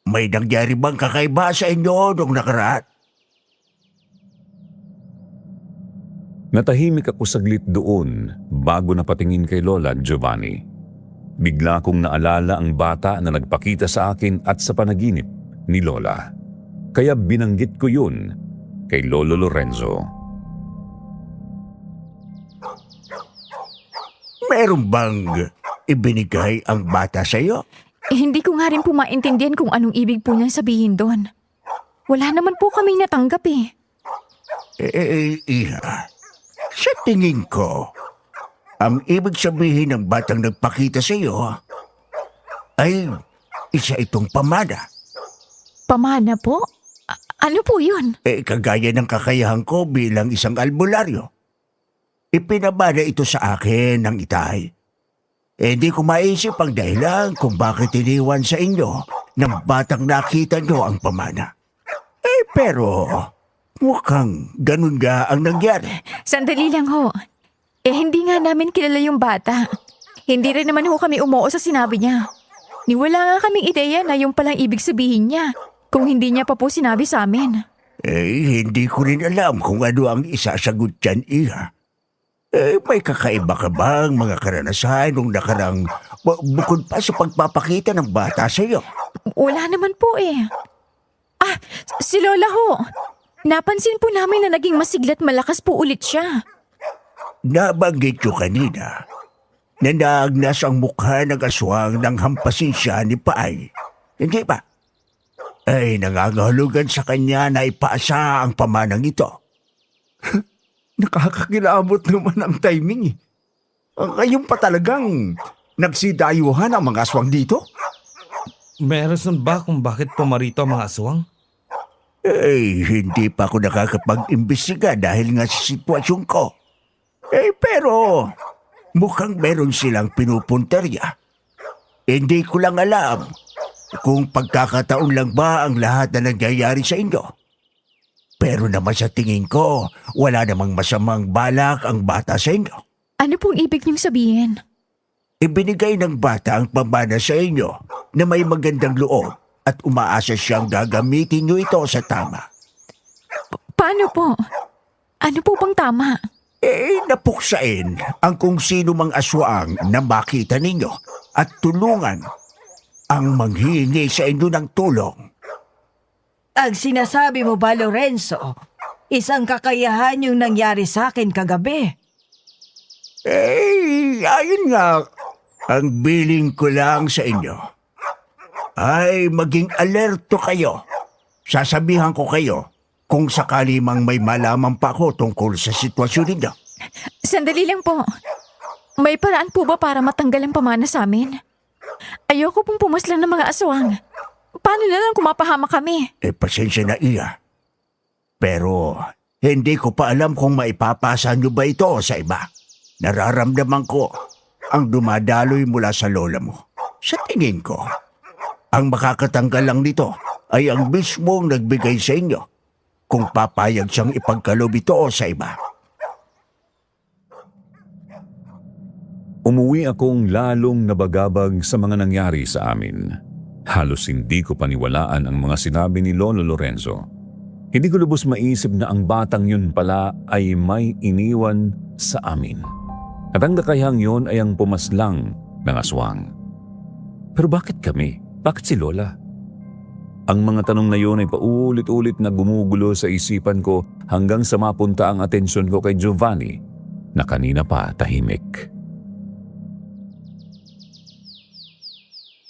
May nangyari bang kakaiba sa inyo nung nakaraan? Natahimik ako saglit doon bago napatingin kay Lola at Giovanni. Bigla kong naalala ang bata na nagpakita sa akin at sa panaginip ni Lola. Kaya binanggit ko yun kay Lolo Lorenzo. Meron bang ibinigay ang bata sa'yo? Hindi ko nga rin po maintindihan kung anong ibig po niyang sabihin doon. Wala naman po kaming natanggap eh. Iha, sa tingin ko, ang ibig sabihin ng batang nagpakita sa iyo ay isa itong pamana. Pamana po? Ano po yun? Kagaya ng kakayahan ko bilang isang albularyo. Ipinamana ito sa akin ng itay. Hindi ko maisip ang dahilan kung bakit iniwan sa inyo ng batang nakita nyo ang pamana. Pero mukhang ganun nga ang nangyari. Sandali lang ho. Hindi nga namin kilala yung bata. Hindi rin naman ho kami umuo sa sinabi niya. Niwala nga kaming ideya na yung palang ibig sabihin niya kung hindi niya pa po sinabi sa amin. Hindi ko rin alam kung ano ang isasagot dyan, Iha. May kakaiba ka bang mga karanasan nung nakarang bukod pa sa pagpapakita ng bata sa iyo? Wala naman po eh. Si Lola ho. Napansin po namin na naging masigla't malakas po ulit siya. Nabanggit ko kanina na naagnas ang mukha ng aswang ng hampasin siya ni Paay. Hindi ba? Ay nangangahulugan sa kanya na ipaasa ang pamanang ito. Nakakakilabot naman ang timing eh. Ngayon pa talagang nagsidayuhan ang mga aswang dito? Meron ba kung bakit pumarito ang mga aswang? Hindi pa ako nakakapag-imbestiga dahil nga sa sitwasyon ko. Pero mukhang meron silang pinupunterya. Hindi ko lang alam kung pagkakataon lang ba ang lahat na nangyayari sa inyo. Pero naman sa tingin ko, wala namang masamang balak ang bata sa inyo. Ano pong ibig niyong sabihin? Ibinigay ng bata ang pamana sa inyo na may magandang loob at umaasa siyang gagamitin niyo ito sa tama. Paano po? Ano po bang tama? Napuksain ang kung sino mang aswang na makita ninyo at tulungan ang manghihingi sa inyo ng tulong. Ang sinasabi mo ba, Lorenzo, isang kakayahan yung nangyari sa akin kagabi? Ayun nga, ang biling ko lang sa inyo ay maging alerto kayo. Sasabihan ko kayo kung sakali mang may malaman pa ako tungkol sa sitwasyon ninyo. Sandali lang po. May paraan po ba para matanggal ang pamana sa amin? Ayoko pong pumaslan ng mga aswang. Paano na lang kung mapahama kami? Pasensya na iya. Pero hindi ko pa alam kung maipapasa nyo ba ito sa iba. Nararamdaman ko ang dumadaloy mula sa lola mo. Sa tingin ko, ang makakatanggal lang nito ay ang mismong nagbigay sa inyo kung papayag siyang ipagkalob ito sa iba. Umuwi akong lalong nabagabag sa mga nangyari sa amin. Halos hindi ko paniwalaan ang mga sinabi ni Lolo Lorenzo. Hindi ko lubos maisip na ang batang yun pala ay may iniwan sa amin. At ang kakayahang yun ay ang pumaslang ng aswang. Pero bakit kami? Bakit si Lola? Ang mga tanong na yun ay paulit-ulit na gumugulo sa isipan ko hanggang sa mapunta ang atensyon ko kay Giovanni na kanina pa tahimik.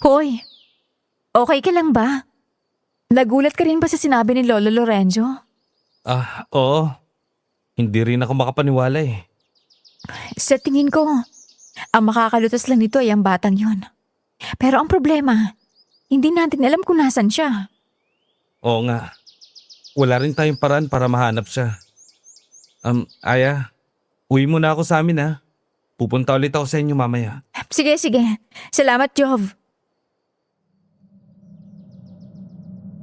Hoy, okay ka lang ba? Nagulat ka rin ba sa sinabi ni Lolo Lorenzo? Oo. Hindi rin ako makapaniwala eh. Sa tingin ko, ang makakalutas lang nito ay ang batang yun. Pero ang problema, hindi natin alam kung nasan siya. Oo nga. Wala rin tayong paraan para mahanap siya. Aya, uwi muna ako sa amin ha. Pupunta ulit ako sa inyo mamaya. Sige. Salamat, Jov.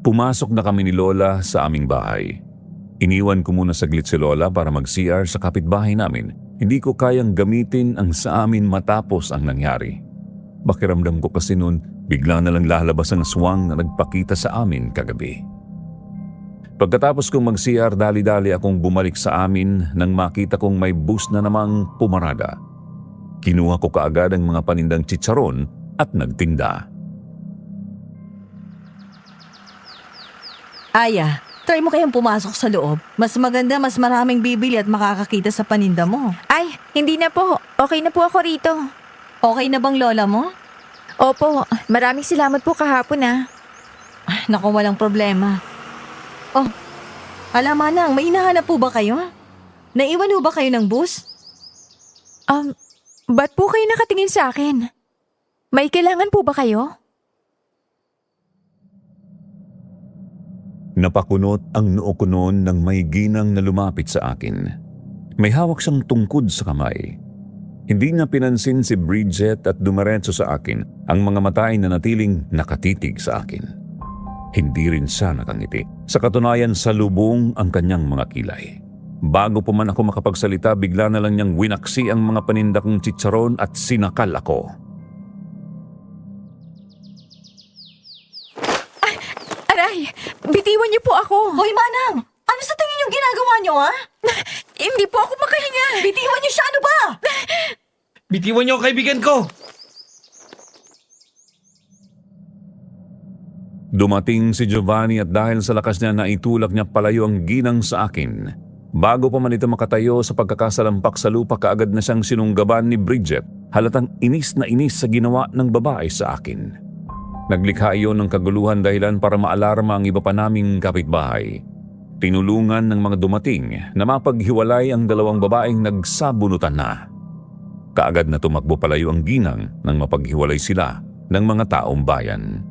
Pumasok na kami ni Lola sa aming bahay. Iniwan ko muna saglit si Lola para mag-CR sa kapitbahay namin. Hindi ko kayang gamitin ang sa amin matapos ang nangyari. Pakiramdam ko kasi noon, bigla na lang lalabas ang aswang na nagpakita sa amin kagabi. Pagkatapos kong mag-CR, dali-dali akong bumalik sa amin nang makita kong may bus na namang pumarada. Kinuha ko kaagad ang mga panindang chicharon at nagtinda. Aya, try mo kayang pumasok sa loob. Mas maganda, mas maraming bibili at makakakita sa paninda mo. Ay, hindi na po. Okay na po ako rito. Okay na bang lola mo? Opo, maraming salamat po kahapon Naku, walang problema. Oh, alam manang, may hinahanap po ba kayo? Naiwan po ba kayo ng bus? Ba't po kayo nakatingin sa akin? May kailangan po ba kayo? Napakunot ang noo ko noon nang may ginang na lumapit sa akin. May hawak siyang tungkod sa kamay. Hindi niya pinansin si Bridget at dumiretso sa akin, ang mga mata ay nanatiling nakatitig sa akin. Hindi rin siya nakangiti. Sa katunayan, salubong ang kanyang mga kilay. Bago pa man ako makapagsalita, bigla na lang niyang winaksi ang mga paninda kong chicharon at sinakal ako. Aray, bitiwan niyo po ako. Hoy manang, ano sa tingin yung ginagawa niyo, ha? Hindi po ako makahinga. Bitiwan niyo siya, ano ba? Bitiwan niyo ang kaibigan ko! Dumating si Giovanni at dahil sa lakas niya naitulak niya palayo ang ginang sa akin. Bago pa man ito makatayo sa pagkakasalampak sa lupa, kaagad na siyang sinunggaban ni Bridget, halatang inis na inis sa ginawa ng babae sa akin. Naglikha iyon ng kaguluhan dahilan para maalarma ang iba pa naming kapitbahay. Tinulungan ng mga dumating na mapaghiwalay ang dalawang babaeng nagsabunutan na. Kaagad na tumakbo palayo ang ginang nang mapaghiwalay sila ng mga taong bayan.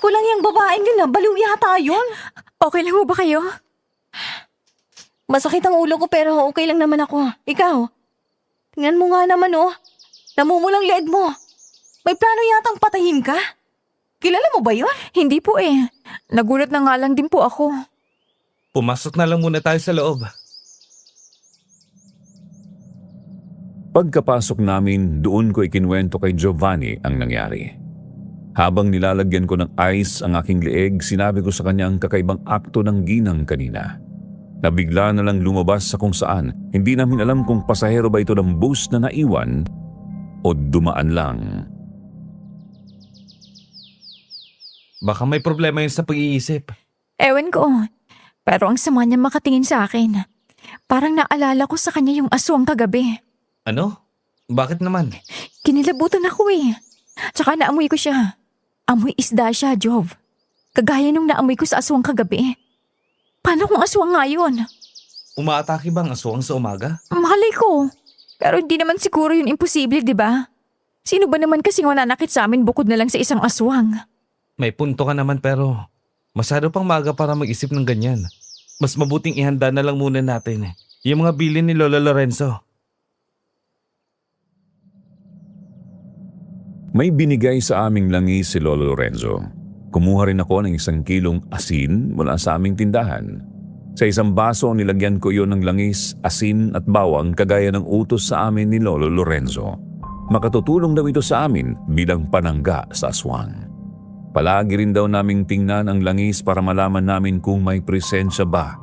Kulang yung babaeng yun, baliw yata yun. Okay lang mo ba kayo? Masakit ang ulo ko pero okay lang naman ako. Ikaw, tingnan mo nga naman namumulang leeg mo. May plano yatang patayin ka? Kilala mo ba yun? Hindi po Nagulat na nga lang din po ako. Pumasok na lang muna tayo sa loob. Pagkapasok namin, doon ko ikinwento kay Giovanni ang nangyari. Habang nilalagyan ko ng ice ang aking leeg, sinabi ko sa kanya ang kakaibang akto ng ginang kanina. Nabigla na lang lumabas sa kung saan. Hindi namin alam kung pasahero ba ito ng bus na naiwan o dumaan lang. Baka may problema yun sa pag-iisip. Ewan ko. Pero ang sama niya makatingin sa akin. Parang naalala ko sa kanya yung aswang kagabi. Ano? Bakit naman? Kinilabutan ako Tsaka naamoy ko siya. Amoy isda siya, Jov. Kagaya nung naamoy ko sa aswang kagabi. Paano kung aswang nga yun? Umaatake ba ang aswang sa umaga? Malay ko. Pero hindi naman siguro yun imposible, di ba? Sino ba naman kasing mananakit sa amin bukod na lang sa isang aswang? May punto ka naman pero masyado pang maaga para mag-isip ng ganyan. Mas mabuting ihanda na lang muna natin yung mga bilin ni Lolo Lorenzo. May binigay sa aming langis si Lolo Lorenzo. Kumuha rin ako ng 1 kilong asin mula sa aming tindahan. Sa isang baso nilagyan ko iyon ng langis, asin at bawang kagaya ng utos sa amin ni Lolo Lorenzo. Makatutulong daw ito sa amin bilang panangga sa aswang. Palagi rin daw naming tingnan ang langis para malaman namin kung may presensya ba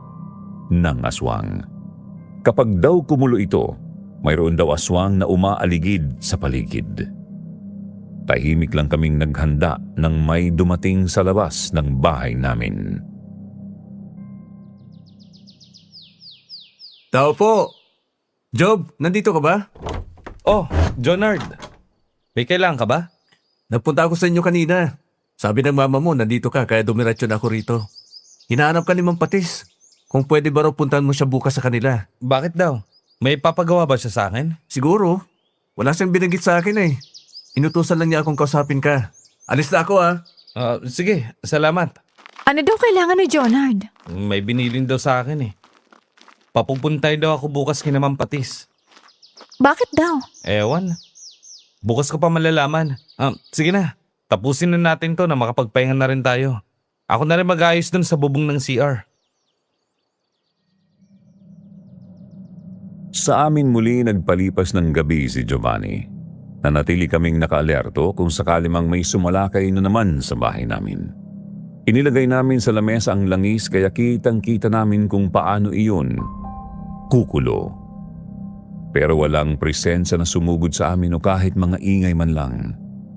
ng aswang. Kapag daw kumulo ito, mayroon daw aswang na umaaligid sa paligid. Tahimik lang kaming naghanda nang may dumating sa labas ng bahay namin. Tao po! Job, nandito ka ba? Oh, Jonard. May kailangan ka ba? Nagpunta ako sa inyo kanina. Sabi ng mama mo, nandito ka kaya dumiretso na ako rito. Hinahanap ka ni Mang Patis. Kung pwede ba raw puntahan mo siya bukas sa kanila. Bakit daw? May papagawa ba siya sa akin? Siguro. Wala siyang binanggit sa akin Inutusan lang niya akong kausapin ka. Alis na ako Sige, salamat. Ano daw kailangan ni Jonard? May binilin daw sa akin Papupuntay daw ako bukas kina Ma'am Patis. Bakit daw? Ewan. Bukas ko pa malalaman. Sige na. Tapusin na natin to na makapagpahinga na rin tayo. Ako na rin mag-ayos dun sa bubong ng CR. Sa amin muli nagpalipas ng gabi si Giovanni. Nanatili kaming nakaalerto kung sakali mang may sumalakay na naman sa bahay namin. Inilagay namin sa lamesa ang langis kaya kitang-kita namin kung paano iyon kukulo. Pero walang presensya na sumugod sa amin o kahit mga ingay man lang.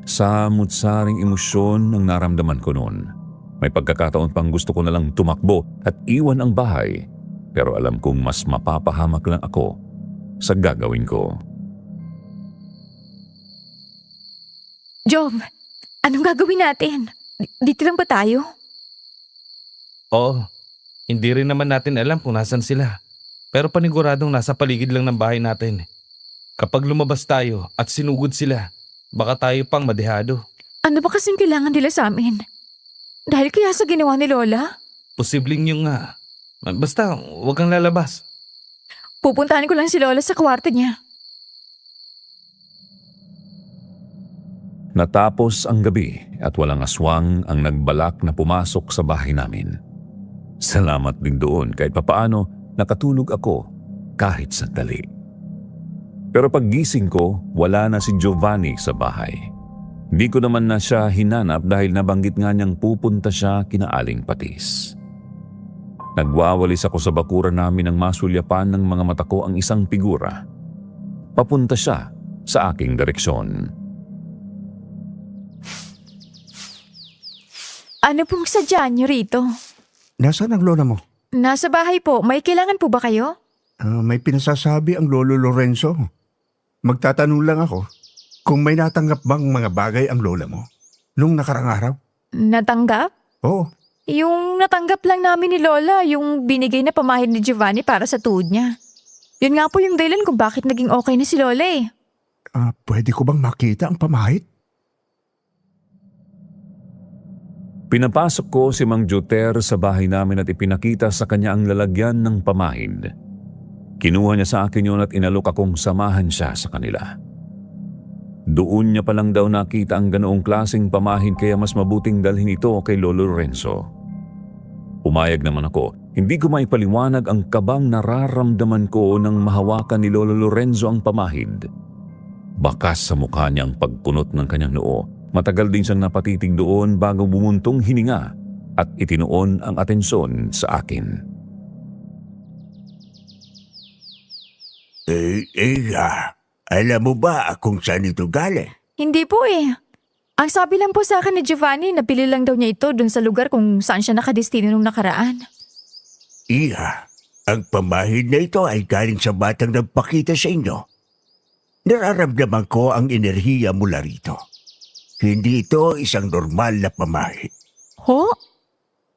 Samut-saring emosyon ang naramdaman ko noon. May pagkakataon pang gusto ko na lang tumakbo at iwan ang bahay. Pero alam kong mas mapapahamak lang ako sa gagawin ko. Jov, anong gagawin natin? Dito lang ba tayo? Oo, hindi rin naman natin alam kung nasan sila. Pero paniguradong nasa paligid lang ng bahay natin. Kapag lumabas tayo at sinugod sila, baka tayo pang madehado. Ano ba kasing kailangan nila sa amin? Dahil kaya sa ginawa ni Lola? Posibleng yung nga. Basta, huwag kang lalabas. Pupuntahan ko lang si Lola sa kwarto niya. Natapos ang gabi at walang aswang ang nagbalak na pumasok sa bahay namin. Salamat din doon kahit papaano nakatulog ako kahit sandali. Pero paggising ko, wala na si Giovanni sa bahay. Di ko naman na siya hinanap dahil nabanggit nga niyang pupunta siya kina Aling Patis. Nagwawalis ako sa bakuran namin ng masulyapan ng mga mata ko ang isang figura. Papunta siya sa aking direksyon. Ano pong sadya niyo rito? Nasaan ang lola mo? Nasa bahay po. May kailangan po ba kayo? May pinasasabi ang lolo Lorenzo. Magtatanong lang ako kung may natanggap bang mga bagay ang lola mo nung nakarang araw. Natanggap? Oo, Yung natanggap lang namin ni Lola, yung binigay na pamahid ni Giovanni para sa tuhod niya. Yun nga po yung dahilan kung bakit naging okay na si Lola eh. pwede ko bang makita ang pamahid? Pinapasok ko si Mang Joter sa bahay namin at ipinakita sa kanya ang lalagyan ng pamahid. Kinuha niya sa akin yun at inalok akong samahan siya sa kanila. Doon niya palang daw nakita ang ganoong klaseng pamahid kaya mas mabuting dalhin ito kay Lolo Lorenzo. Umayag naman ako. Hindi ko maipaliwanag ang kabang nararamdaman ko nang mahawakan ni Lolo Lorenzo ang pamahid. Bakas sa mukha niya ang pagkunot ng kanyang noo. Matagal din siyang napatitig doon bago bumuntong hininga at itinuon ang atensyon sa akin. Alam mo ba kung saan ito galing? Hindi po eh. Ang sabi lang po sa akin ni Giovanni, napili lang daw niya ito dun sa lugar kung saan siya nakadestino nung nakaraan. Iha, ang pamahid na ito ay galing sa batang nagpakita sa inyo. Nararamdaman ko ang enerhiya mula rito. Hindi ito isang normal na pamahid. Ho?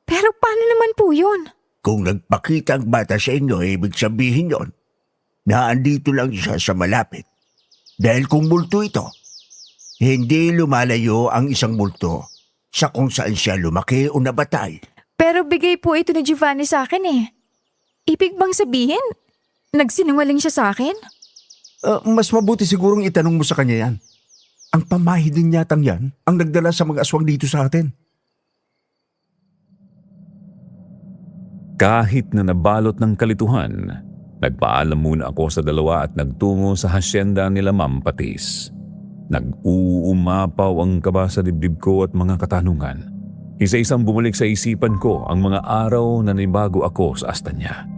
Pero paano naman po yun? Kung nagpakita ang bata sa inyo, ibig sabihin yon na andito lang siya sa malapit. Dahil kung multo ito, hindi lumalayo ang isang multo sa kung saan siya lumaki o nabatay. Pero bigay po ito ni Giovanni sa akin eh. Ibig bang sabihin, nagsinungaling siya sa akin? Mas mabuti sigurong itanong mo sa kanya yan. Ang pamahid din yatang yan ang nagdala sa mga aswang dito sa atin. Kahit na nabalot ng kalituhan, nagpaalam muna ako sa dalawa at nagtungo sa hasyenda nila Ma'am Patis. Nag-uumapaw ang kaba sa dibdib ko at mga katanungan. Isa-isang bumalik sa isipan ko ang mga araw na nibago ako sa asta niya.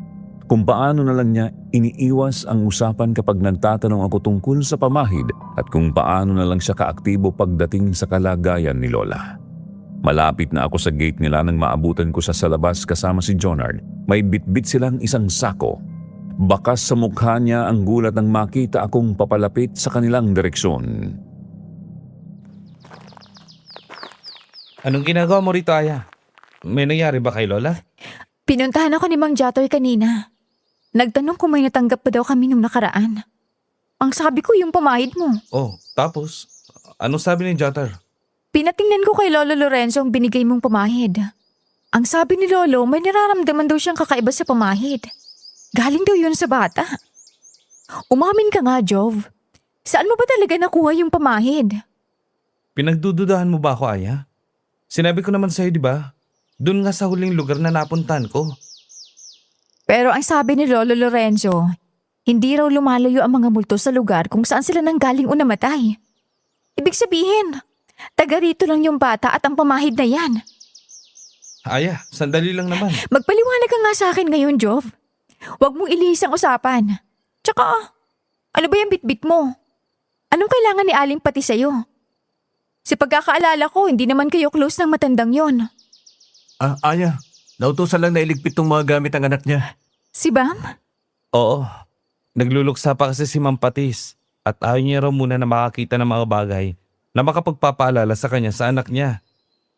Kung paano na lang niya iniiwas ang usapan kapag nagtatanong ako tungkol sa pamahid at kung paano na lang siya kaaktibo pagdating sa kalagayan ni Lola. Malapit na ako sa gate nila nang maabutan ko siya sa labas kasama si Jonard. May bitbit silang isang sako. Bakas sa mukha niya ang gulat nang makita akong papalapit sa kanilang direksyon. Anong ginagawa mo rito, Aya? May nangyari ba kay Lola? Pinuntahan ako ni Mang Jatoy kanina. Nagtanong kung may natanggap pa daw kami nung nakaraan. Ang sabi ko yung pamahid mo. Oh, tapos? Anong sabi ni Jotter? Pinatingnan ko kay Lolo Lorenzo ang binigay mong pamahid. Ang sabi ni Lolo, may nararamdaman daw siyang kakaiba sa pamahid. Galing daw yun sa bata. Umamin ka nga, Jov. Saan mo ba talaga nakuha yung pamahid? Pinagdududahan mo ba ako, Aya? Sinabi ko naman sa'yo, di ba? Doon nga sa huling lugar na napuntahan ko. Pero ang sabi ni Lolo Lorenzo, hindi raw lumalayo ang mga multo sa lugar kung saan sila nanggaling o namatay. Ibig sabihin, taga rito lang yung bata at ang pamahid na yan. Aya, sandali lang naman. Magpaliwanag ka nga sa akin ngayon, Jov. Huwag mong ilihis ang usapan. Tsaka, ano ba yung bitbit mo? Anong kailangan ni Aling pati sa'yo? Sa pagkakaalala ko, hindi naman kayo close ng matandang yon. Aya, nautusan lang na iligpit tong mga gamit ang anak niya. Si Bam? Oo. Nagluluksa pa kasi si Ma'am Patis at ayaw niya raw muna na makakita ng mga bagay na makapagpapaalala sa kanya sa anak niya.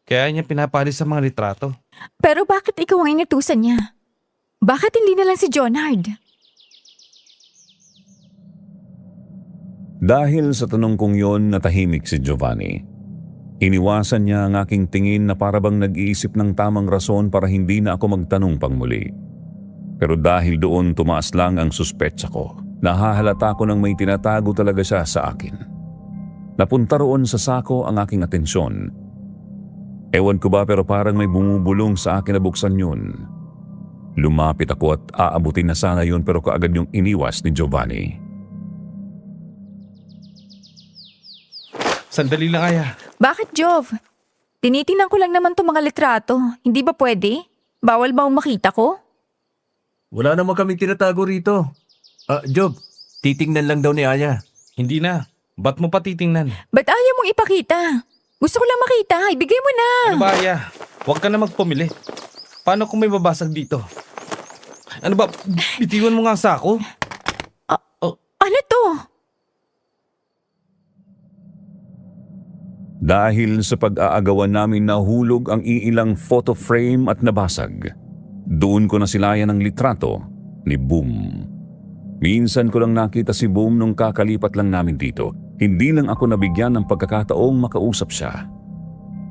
Kaya niya pinapalis sa mga litrato. Pero bakit ikaw ang inutusan niya? Bakit hindi na lang si Jonard? Dahil sa tanong kong yon, natahimik si Giovanni. Iniwasan niya ang aking tingin na parabang nag-iisip ng tamang rason para hindi na ako magtanong pang muli. Pero dahil doon tumaas lang ang suspetsa ko. Nahahalata ko nang may tinatago talaga siya sa akin. Napunta roon sa sako ang aking atensyon. Ewan ko ba pero parang may bumubulong sa akin na buksan yun. Lumapit ako at aabutin na sana yun pero kaagad yung iniwas ni Giovanni. Sandali lang, Aya. Bakit, Jov? Tinitingnan ko lang naman itong mga litrato. Hindi ba pwede? Bawal ba makita ko? Wala naman kaming tinatago rito. Job, titingnan lang daw ni Aya. Hindi na. Ba't mo pa titingnan? Ba't ayaw mong ipakita? Gusto ko lang makita. Ibigay mo na. Ano ba, Aya? Huwag ka na magpumili. Paano kung may babasag dito? Ano ba? Bitiwan mo nga ang sako? Ano to? Dahil sa pag-aagawan namin nahulog ang iilang photo frame at nabasag. Doon ko nasilayan ang litrato ni Boom. Minsan ko lang nakita si Boom nung kakalipat lang namin dito. Hindi lang ako nabigyan ng pagkakataong makausap siya.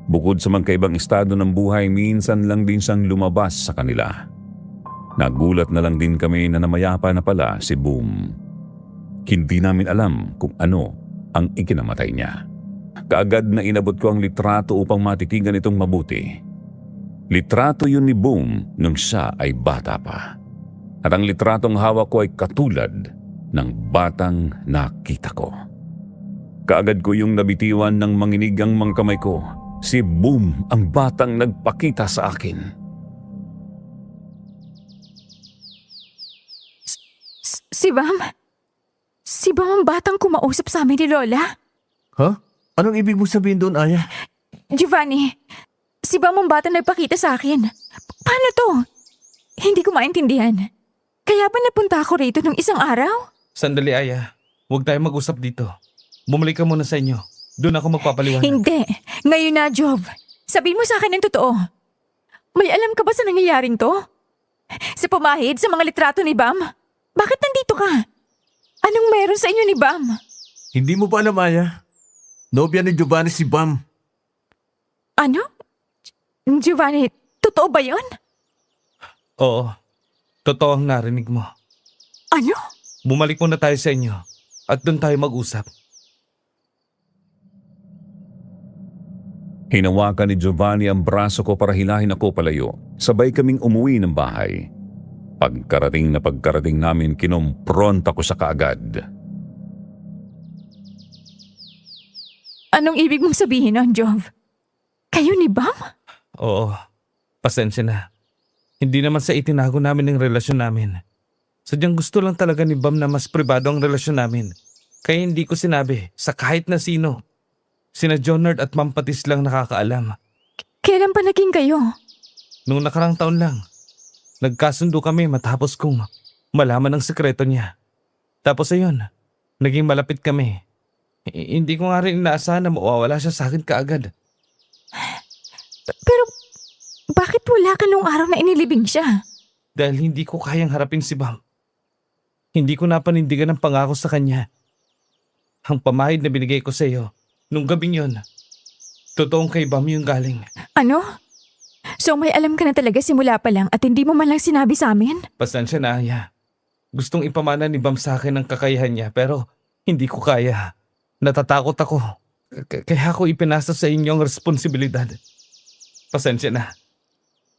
Bukod sa magkaibang estado ng buhay, minsan lang din siyang lumabas sa kanila. Nagulat na lang din kami na namayapa na pala si Boom. Hindi namin alam kung ano ang ikinamatay niya. Kaagad na inabot ko ang litrato upang matitigan itong mabuti. Litrato yun ni Boom nung siya ay bata pa. At ang litratong hawak ko ay katulad ng batang nakita ko. Kaagad ko yung nabitiwan ng manginig ang mga kamay ko. Si Boom ang batang nagpakita sa akin. Si Bam? Si Bam ang batang kumausap sa amin ni Lola? Ha? Anong ibig mo sabihin doon, Aya? Giovanni, si Bam ang batang nagpakita sa akin. Paano to? Hindi ko maintindihan. Kaya pa napunta ako rito nung isang araw? Sandali, Aya. Huwag tayo mag-usap dito. Bumalik ka muna sa inyo. Doon ako magpapaliwanag. Hindi. Ngayon na, Jov. Sabihin mo sa akin ang totoo. May alam ka ba sa nangyayaring to? Sa pamahid, sa mga litrato ni Bam? Bakit nandito ka? Anong meron sa inyo ni Bam? Hindi mo ba alam, Aya? Nobya ni Giovanni si Bam. Ano? Giovanni, totoo ba yon? Oo. Totoo ang narinig mo. Ano? Bumalik muna tayo sa inyo at doon tayo mag-usap. Hinawakan ni Giovanni ang braso ko para hilahin ako palayo. Sabay kaming umuwi ng bahay. Pagkarating namin, kinompronta ko sa kaagad. Anong ibig mong sabihin nun, Jov? Kayo ni Bam? Oo. Pasensya na. Hindi naman sa itinago namin ang relasyon namin. Sadyang gusto lang talaga ni Bam na mas pribado ang relasyon namin. Kaya hindi ko sinabi sa kahit na sino. Sina Jonard at Ma'am Patis lang nakakaalam. Kailan pa naging kayo? Noong nakarang taon lang. Nagkasundo kami matapos kong malaman ang sekreto niya. Tapos ayun, naging malapit kami. Hindi ko nga rin inaasahan na mawawala siya sa akin kaagad. Pero bakit wala ka nung araw na inilibing siya? Dahil hindi ko kayang harapin si Bam. Hindi ko napanindigan ang pangako sa kanya. Ang pamahid na binigay ko sa iyo nung gabing yon, totoong kay Bam yung galing. Ano? So may alam ka na talaga simula pa lang at hindi mo man lang sinabi sa amin? Pasensya na, Aya. Gustong ipamana ni Bam sa akin ang kakayahan niya pero hindi ko kaya. Natatakot ako. Kaya ako ipinasa sa inyo ang responsibilidad. Pasensya na.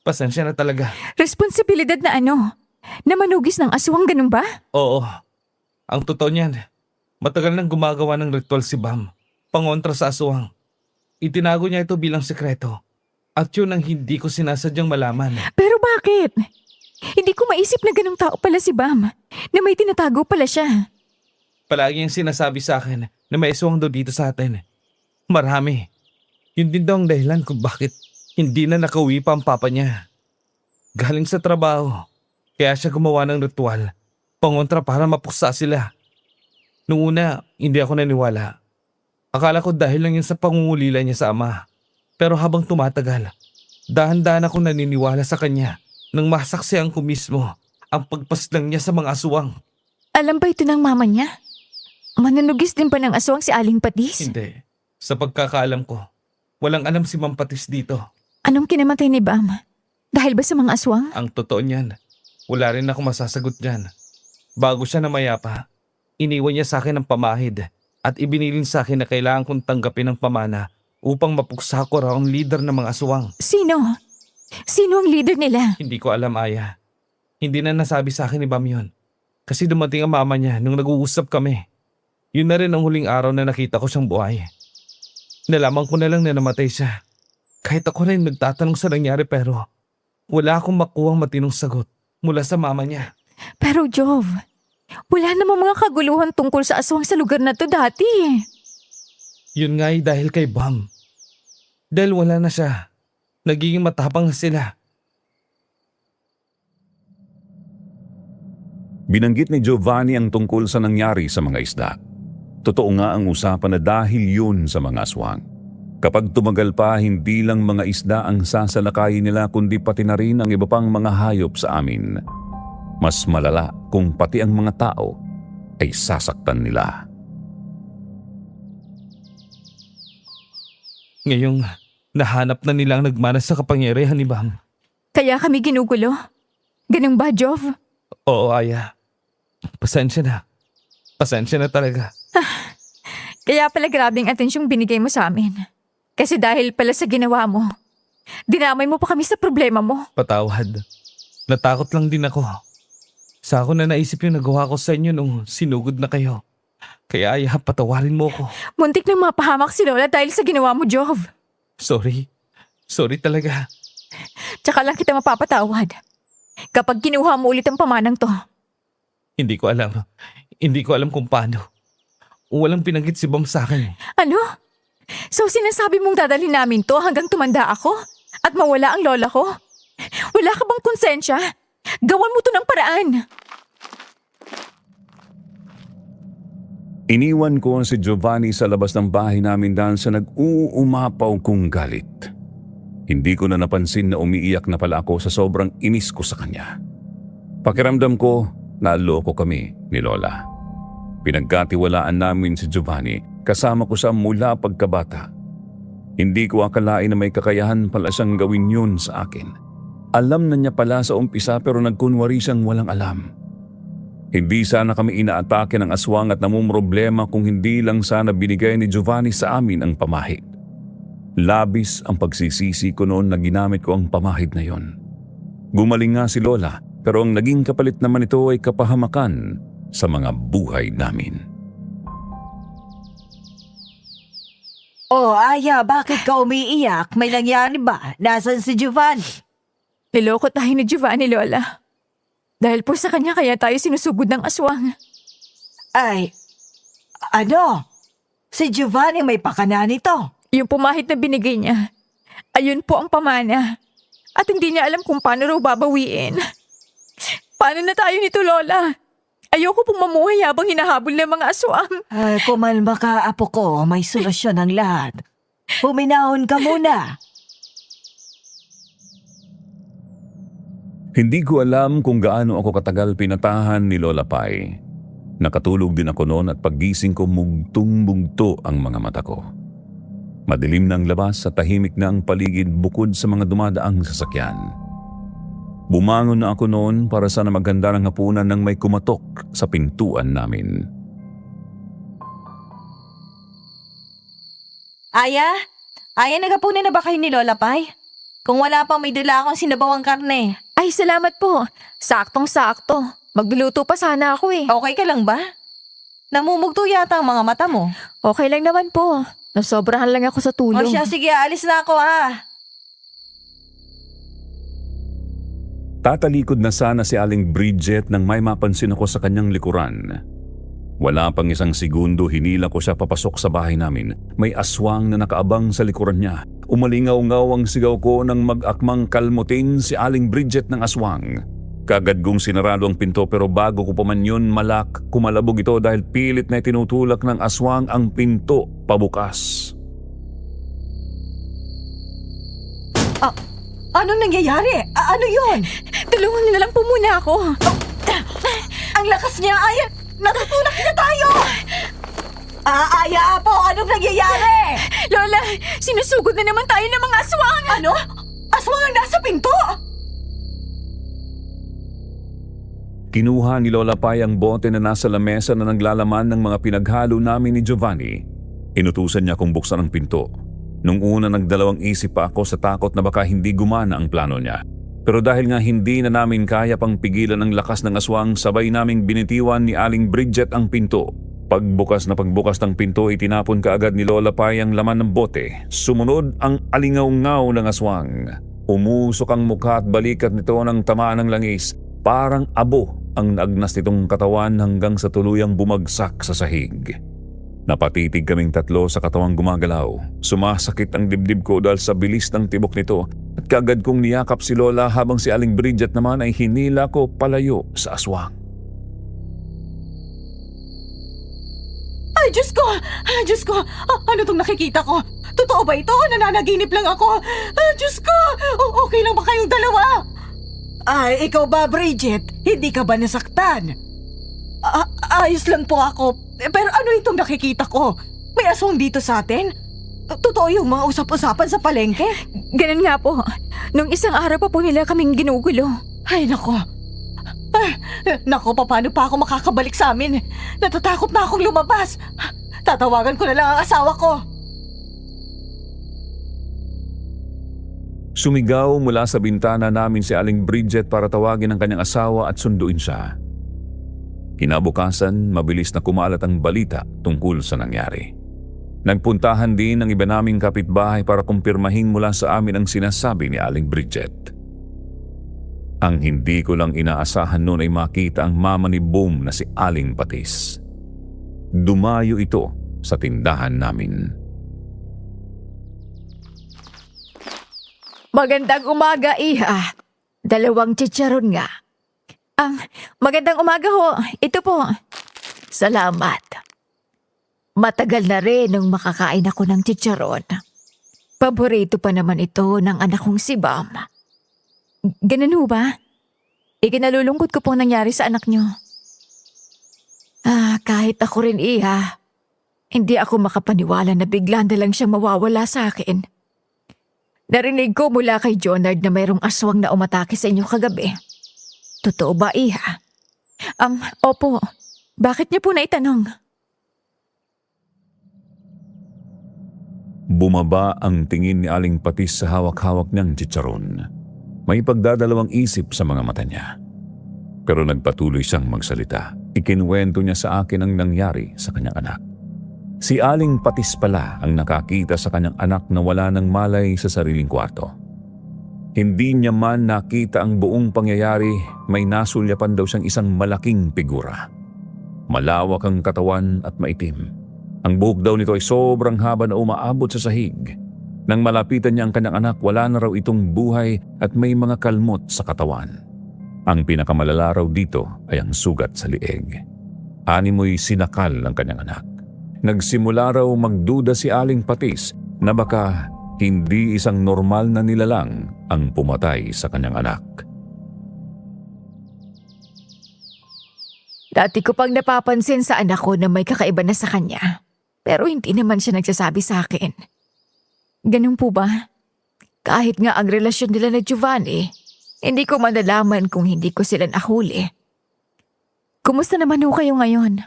Pasensya na talaga. Responsibilidad na ano? Na manugis ng aswang, ganun ba? Oo. Ang totoo niyan, matagal nang gumagawa ng ritual si Bam. Pangontra sa aswang. Itinago niya ito bilang sekreto. At yun ang hindi ko sinasadyang malaman. Pero bakit? Hindi ko maisip na ganung tao pala si Bam, na may tinatago pala siya. Palagi ang sinasabi sa akin na may aswang daw dito sa atin. Marami. Yun din daw ang dahilan kung bakit hindi na nakauwi pa ang papa niya. Galing sa trabaho, kaya siya gumawa ng ritual, pangontra para mapuksa sila. Noong una, hindi ako naniwala. Akala ko dahil lang yun sa pangungulila niya sa ama. Pero habang tumatagal, dahan-dahan akong naniniwala sa kanya nang masaksihan ko mismo ang pagpaslang niya sa mga aswang. Alam ba ito ng mama niya? Manunugis din ba ng aswang si Aling Patis? Hindi. Sa pagkakaalam ko, walang alam si Ma'am Patis dito. Anong kinamatay ni Bam? Dahil ba sa mga aswang? Ang totoo niyan, wala rin ako masasagot dyan. Bago siya namayapa, iniwan niya sa akin ang pamahid at ibinilin sa akin na kailangan kong tanggapin ang pamana upang mapuksa ko raw ang leader ng mga aswang. Sino? Sino ang leader nila? Hindi ko alam, Aya. Hindi na nasabi sa akin ni Bam yun. Kasi dumating ang mama niya nung nag-uusap kami. Yun na rin ang huling araw na nakita ko siyang buhay. Nalaman ko na lang na namatay siya. Kahit ako rin nagtatanong sa nangyari pero wala akong makuhang matinong sagot mula sa mama niya. Pero Jove, wala namang mga kaguluhan tungkol sa aswang sa lugar na to dati. Yun nga ay dahil kay Bam. Dahil wala na siya. Nagiging matapang na sila. Binanggit ni Giovanni ang tungkol sa nangyari sa mga isda. Totoo nga ang usapan na dahil yun sa mga aswang. Kapag tumagal pa, hindi lang mga isda ang sasalakayin nila kundi pati na rin ang iba pang mga hayop sa amin. Mas malala kung pati ang mga tao ay sasaktan nila. Ngayong nahanap na nilang nagmanas sa kapangyarihan ni Bam. Kaya kami ginugulo. Ganun ba, Jove? Oo, Aya. Pasensya na. Pasensya na talaga. Kaya pala grabing atensyong binigay mo sa amin. Kasi dahil pala sa ginawa mo, dinamay mo pa kami sa problema mo. Patawad. Natakot lang din ako. Sa ako na naisip yung nagawa ko sa inyo nung sinugod na kayo. Kaya Aya, patawarin mo ko. Muntik nang mapahamak si Lola dahil sa ginawa mo, Jove. Sorry. Sorry talaga. Tsaka lang kita mapapatawad. Kapag kinuha mo ulit ang pamanang to. Hindi ko alam. Hindi ko alam kung paano. Walang pinanggit si Bam sa akin. Ano? So sinasabi mong dadalhin namin to hanggang tumanda ako? At mawala ang lola ko? Wala ka bang konsensya? Gawan mo to ng paraan. Iniwan ko si Giovanni sa labas ng bahay namin dahil sa nag-uumapaw kong galit. Hindi ko na napansin na umiiyak na pala ako sa sobrang inis ko sa kanya. Pakiramdam ko, naloko kami ni Lola. Pinagkatiwalaan namin si Giovanni, kasama ko siya mula pagkabata. Hindi ko akalain na may kakayahan pala siyang gawin yun sa akin. Alam na niya pala sa umpisa pero nagkunwari siyang walang alam. Hindi sana kami inaatake ng aswang at namumroblema kung hindi lang sana binigay ni Giovanni sa amin ang pamahid. Labis ang pagsisisi ko noon na ginamit ko ang pamahid na yon. Gumaling nga si Lola pero ang naging kapalit naman ito ay kapahamakan sa mga buhay namin. Oh, Aya, bakit ka umiiyak? May nangyari ba? Nasaan si Giovanni? Niloko tayo ni Giovanni, Lola. Dahil po sa kanya kaya tayo sinusugod ng aswang. Ay, ano? Si Giovanni may pakana nito. Yung pumahid na binigay niya, ayun po ang pamana. At hindi niya alam kung paano raw babawiin. Paano na tayo nito, Lola? Ayoko pong mamuhay habang hinahabol ng mga aswang. Ay, kumalma ka, apo ko. May solusyon ang lahat. Huminahon ka muna. Hindi ko alam kung gaano ako katagal pinatahan ni Lola Pai. Nakatulog din ako noon at paggising ko mugtong-bugto ang mga mata ko. Madilim na ang labas at tahimik na ang paligid bukod sa mga dumadaang sasakyan. Bumangon na ako noon para sana maghanda ng hapunan nang may kumatok sa pintuan namin. Aya? Aya, nagapunan na ba kayo ni Lola Pai? Kung wala pa, may dala akong sinabawang karne. Ay, salamat po. Saktong-sakto. Magluluto pa sana ako eh. Okay ka lang ba? Namumugto yata ang mga mata mo. Okay lang naman po. Nasobrahan lang ako sa O tulog. siya, sige, alis na ako Tatalikod na sana si Aling Bridget nang may mapansin ako sa kanyang likuran. Wala pang isang segundo, hinila ko siya papasok sa bahay namin. May aswang na nakaabang sa likuran niya. Umalingaw-ngaw ang sigaw ko nang mag-akmang kalmutin si Aling Bridget ng aswang. Kagad kong sinarado ang pinto pero bago ko pa man yun kumalabog ito dahil pilit na tinutulak ng aswang ang pinto pabukas. Anong nangyayari? Ano yun? Tulungan niyo na lang po muna ako. Ang lakas niya, Aya! Natutulak niya tayo! Aya po, anong nangyayari? Lola, sinusugod na naman tayo ng mga aswang. Ano? Aswang ang nasa pinto? Kinuha ni Lola Pai ang bote na nasa lamesa na naglalaman ng mga pinaghalo namin ni Giovanni. Inutusan niya kung buksan ang pinto. Nung una nagdalawang isip pa ako sa takot na baka hindi gumana ang plano niya. Pero dahil nga hindi na namin kaya pang pigilan ang lakas ng aswang, sabay naming binitiwan ni Aling Bridget ang pinto. Pagbukas ng pinto, itinapon kaagad ni Lola Pai ang laman ng bote. Sumunod ang alingaw-ngaw ng aswang. Umusok ang mukha at balikat nito ng tamaan ng langis. Parang abo ang naagnas nitong katawan hanggang sa tuluyang bumagsak sa sahig. Napatitig kaming tatlo sa katawang gumagalaw. Sumasakit ang dibdib ko dahil sa bilis ng tibok nito at kaagad kong niyakap si Lola habang si Aling Bridget naman ay hinila ko palayo sa aswang. Ay, Diyos ko! Diyos ko! Ano itong nakikita ko? Totoo ba ito? Nananaginip lang ako. Diyos ko! Okay lang ba kayong dalawa? Ay, ikaw ba, Bridget? Hindi ka ba nasaktan? Ayos lang po ako. Pero ano itong nakikita ko? May aswang dito sa atin? Totoo yung mga usap-usapan sa palengke? Ganun nga po. Nung isang araw pa po nila kaming ginugulo. Ay, nako. Nako, paano pa ako makakabalik sa amin? Natatakot na akong lumabas. Tatawagan ko na lang ang asawa ko. Sumigaw mula sa bintana namin si Aling Bridget para tawagin ang kanyang asawa at sunduin siya. Kinabukasan, mabilis na kumalat ang balita tungkol sa nangyari. Nagpuntahan din ang iba naming kapitbahay para kumpirmahin mula sa amin ang sinasabi ni Aling Bridget. Ang hindi ko lang inaasahan noon ay makita ang mama ni Boom na si Aling Patis. Dumayo ito sa tindahan namin. Magandang umaga, Iha. 2 chicharon nga. Magandang umaga ho. Ito po. Salamat. Matagal na rin nung makakain ako ng chicharon. Paborito pa naman ito ng anak kong si Bam. Ganun ho ba? Ikinalulungkot ko pong nangyari sa anak nyo. Kahit ako rin, Iha. Hindi ako makapaniwala na bigla na lang siya mawawala sa akin. Narinig ko mula kay Jonard na mayroong aswang na umatake sa inyo kagabi. Totoo ba, Iha? Opo. Bakit niyo po naitanong? Bumaba ang tingin ni Aling Patis sa hawak-hawak niyang chicharon. May pagdadalawang isip sa mga mata niya. Pero nagpatuloy siyang magsalita. Ikinuwento niya sa akin ang nangyari sa kanyang anak. Si Aling Patis pala ang nakakita sa kanyang anak na wala ng malay sa sariling kwarto. Hindi niya man nakita ang buong pangyayari, may nasulyapan daw siyang isang malaking figura. Malawak ang katawan at maitim. Ang buhok daw nito ay sobrang haba na umaabot sa sahig. Nang malapitan niya ang kanyang anak, wala na raw itong buhay at may mga kalmot sa katawan. Ang pinakamalala raw dito ay ang sugat sa lieg. Animoy sinakal ang kanyang anak. Nagsimula raw magduda si Aling Patis na baka hindi isang normal na nilalang ang pumatay sa kanyang anak. Dati ko pang napapansin sa anak ko na may kakaiba na sa kanya. Pero hindi naman siya nagsasabi sa akin. Ganun po ba? Kahit nga ang relasyon nila na Giovanni, hindi ko malalaman kung hindi ko sila nahuli. Kumusta naman ho kayo ngayon?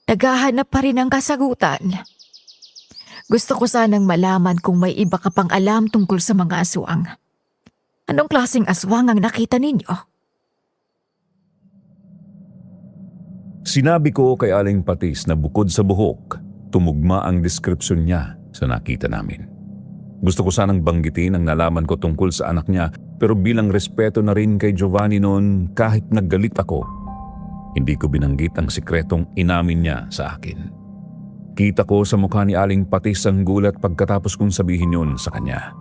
Naghahanap pa rin ng kasagutan. Gusto ko sanang malaman kung may iba ka pang alam tungkol sa mga aswang. Anong klaseng aswang ang nakita ninyo? Sinabi ko kay Aling Patis na bukod sa buhok, tumugma ang deskripsyon niya sa nakita namin. Gusto ko sanang banggitin ang nalaman ko tungkol sa anak niya Pero bilang respeto na rin kay Giovanni noon, kahit naggalit ako, hindi ko binanggit ang sikretong inamin niya sa akin. Kita ko sa mukha ni Aling Patis ang gulat pagkatapos kong sabihin yun sa kanya.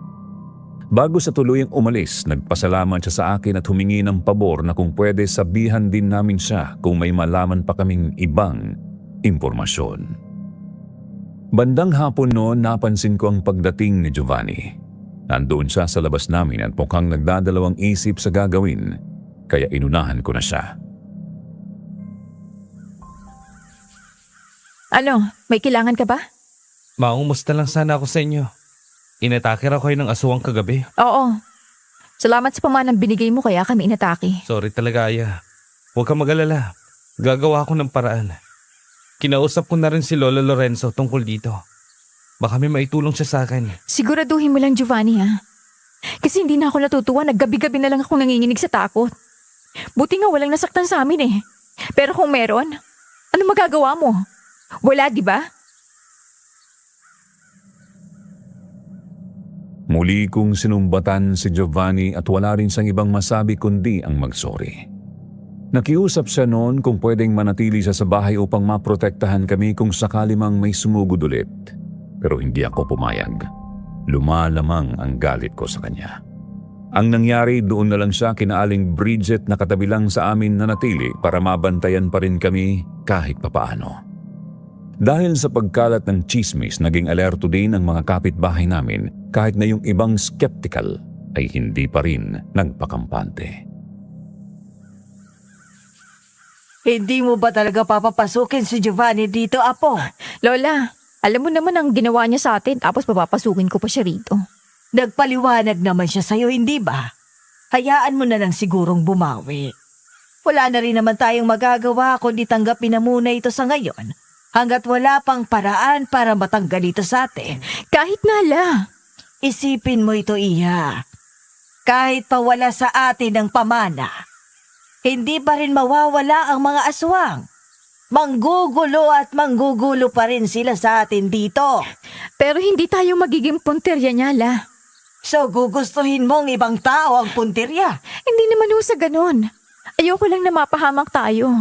Bago sa tuluyang umalis, nagpasalamat siya sa akin at humingi ng pabor na kung pwede sabihan din namin siya kung may malaman pa kaming ibang impormasyon. Bandang hapon noon, napansin ko ang pagdating ni Giovanni. Nandoon siya sa labas namin at mukhang nagdadalawang isip sa gagawin, kaya inunahan ko na siya. Ano, may kailangan ka ba? Maumusta lang sana ako sa inyo. Inatake raw kayo ng aswang kagabi. Oo. Salamat sa pamanang binigay mo kaya kami inatake. Sorry talaga, Aya. Huwag kang mag-alala. Gagawa ko ng paraan. Kinausap ko na rin si Lolo Lorenzo tungkol dito. Baka may maitulong siya sa akin. Siguraduhin mo lang, Giovanni, ha? Kasi hindi na ako natutuwa. Naggabi-gabi na lang ako nanginginig sa takot. Buti nga walang nasaktan sa amin eh. Pero kung meron, ano magagawa mo? Wala, di ba? Muli kong sinumbatan si Giovanni at wala rin siyang ibang masabi kundi ang magsorry. Nakiusap siya noon kung pwedeng manatili siya sa bahay upang maprotektahan kami kung sakali mang may sumugod ulit. Pero hindi ako pumayag. Lumalamang ang galit ko sa kanya. Ang nangyari, doon na lang siya kina Aling Bridget na katabi lang sa amin na natili para mabantayan pa rin kami kahit papaano. Dahil sa pagkalat ng chismis, naging alerto din ang mga kapitbahay namin kahit na yung ibang skeptical ay hindi pa rin nagpakampante. Hindi mo ba talaga papapasukin si Giovanni dito, Apo? Lola, alam mo naman ang ginawa niya sa atin tapos papapasukin ko pa siya rito. Nagpaliwanag naman siya sa'yo, hindi ba? Hayaan mo na lang sigurong bumawi. Wala na rin naman tayong magagawa kundi tanggapin na muna ito sa ngayon hanggat wala pang paraan para matanggal ito sa atin. Kahit na la. Isipin mo ito, Iha. Kahit pa wala sa atin ang pamana, hindi pa rin mawawala ang mga aswang. Manggugulo at manggugulo pa rin sila sa atin dito. Pero hindi tayo magiging punterya niya, la. So gugustuhin mong ibang tao ang puntirya? Hindi naman ho sa ganun. Ayoko lang na mapahamak tayo.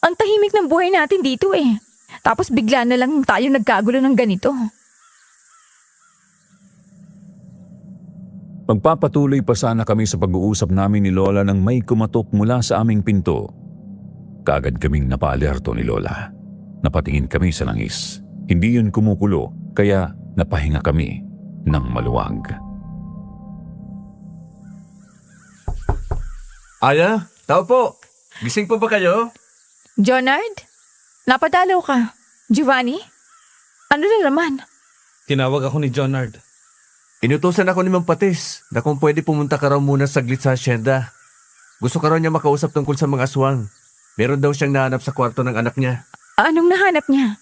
Ang tahimik ng buhay natin dito eh. Tapos bigla na lang tayo nagkagulo ng ganito. Magpapatuloy pa sana kami sa pag-uusap namin ni Lola nang may kumatok mula sa aming pinto. Kaagad kaming napaalerto ni Lola. Napatingin kami sa langis. Hindi yun kumukulo, kaya napahinga kami ng maluwag. Aya, tao po. Gising po ba kayo? Jonard? Napadalaw ka. Giovanni? Ano na naman? Tinawag ako ni Jonard. Inutusan ako ni Mang Patis na kung pwede pumunta ka raw muna saglit sa asyenda. Gusto ka raw niya makausap tungkol sa mga aswang. Meron daw siyang nahanap sa kwarto ng anak niya. Anong nahanap niya?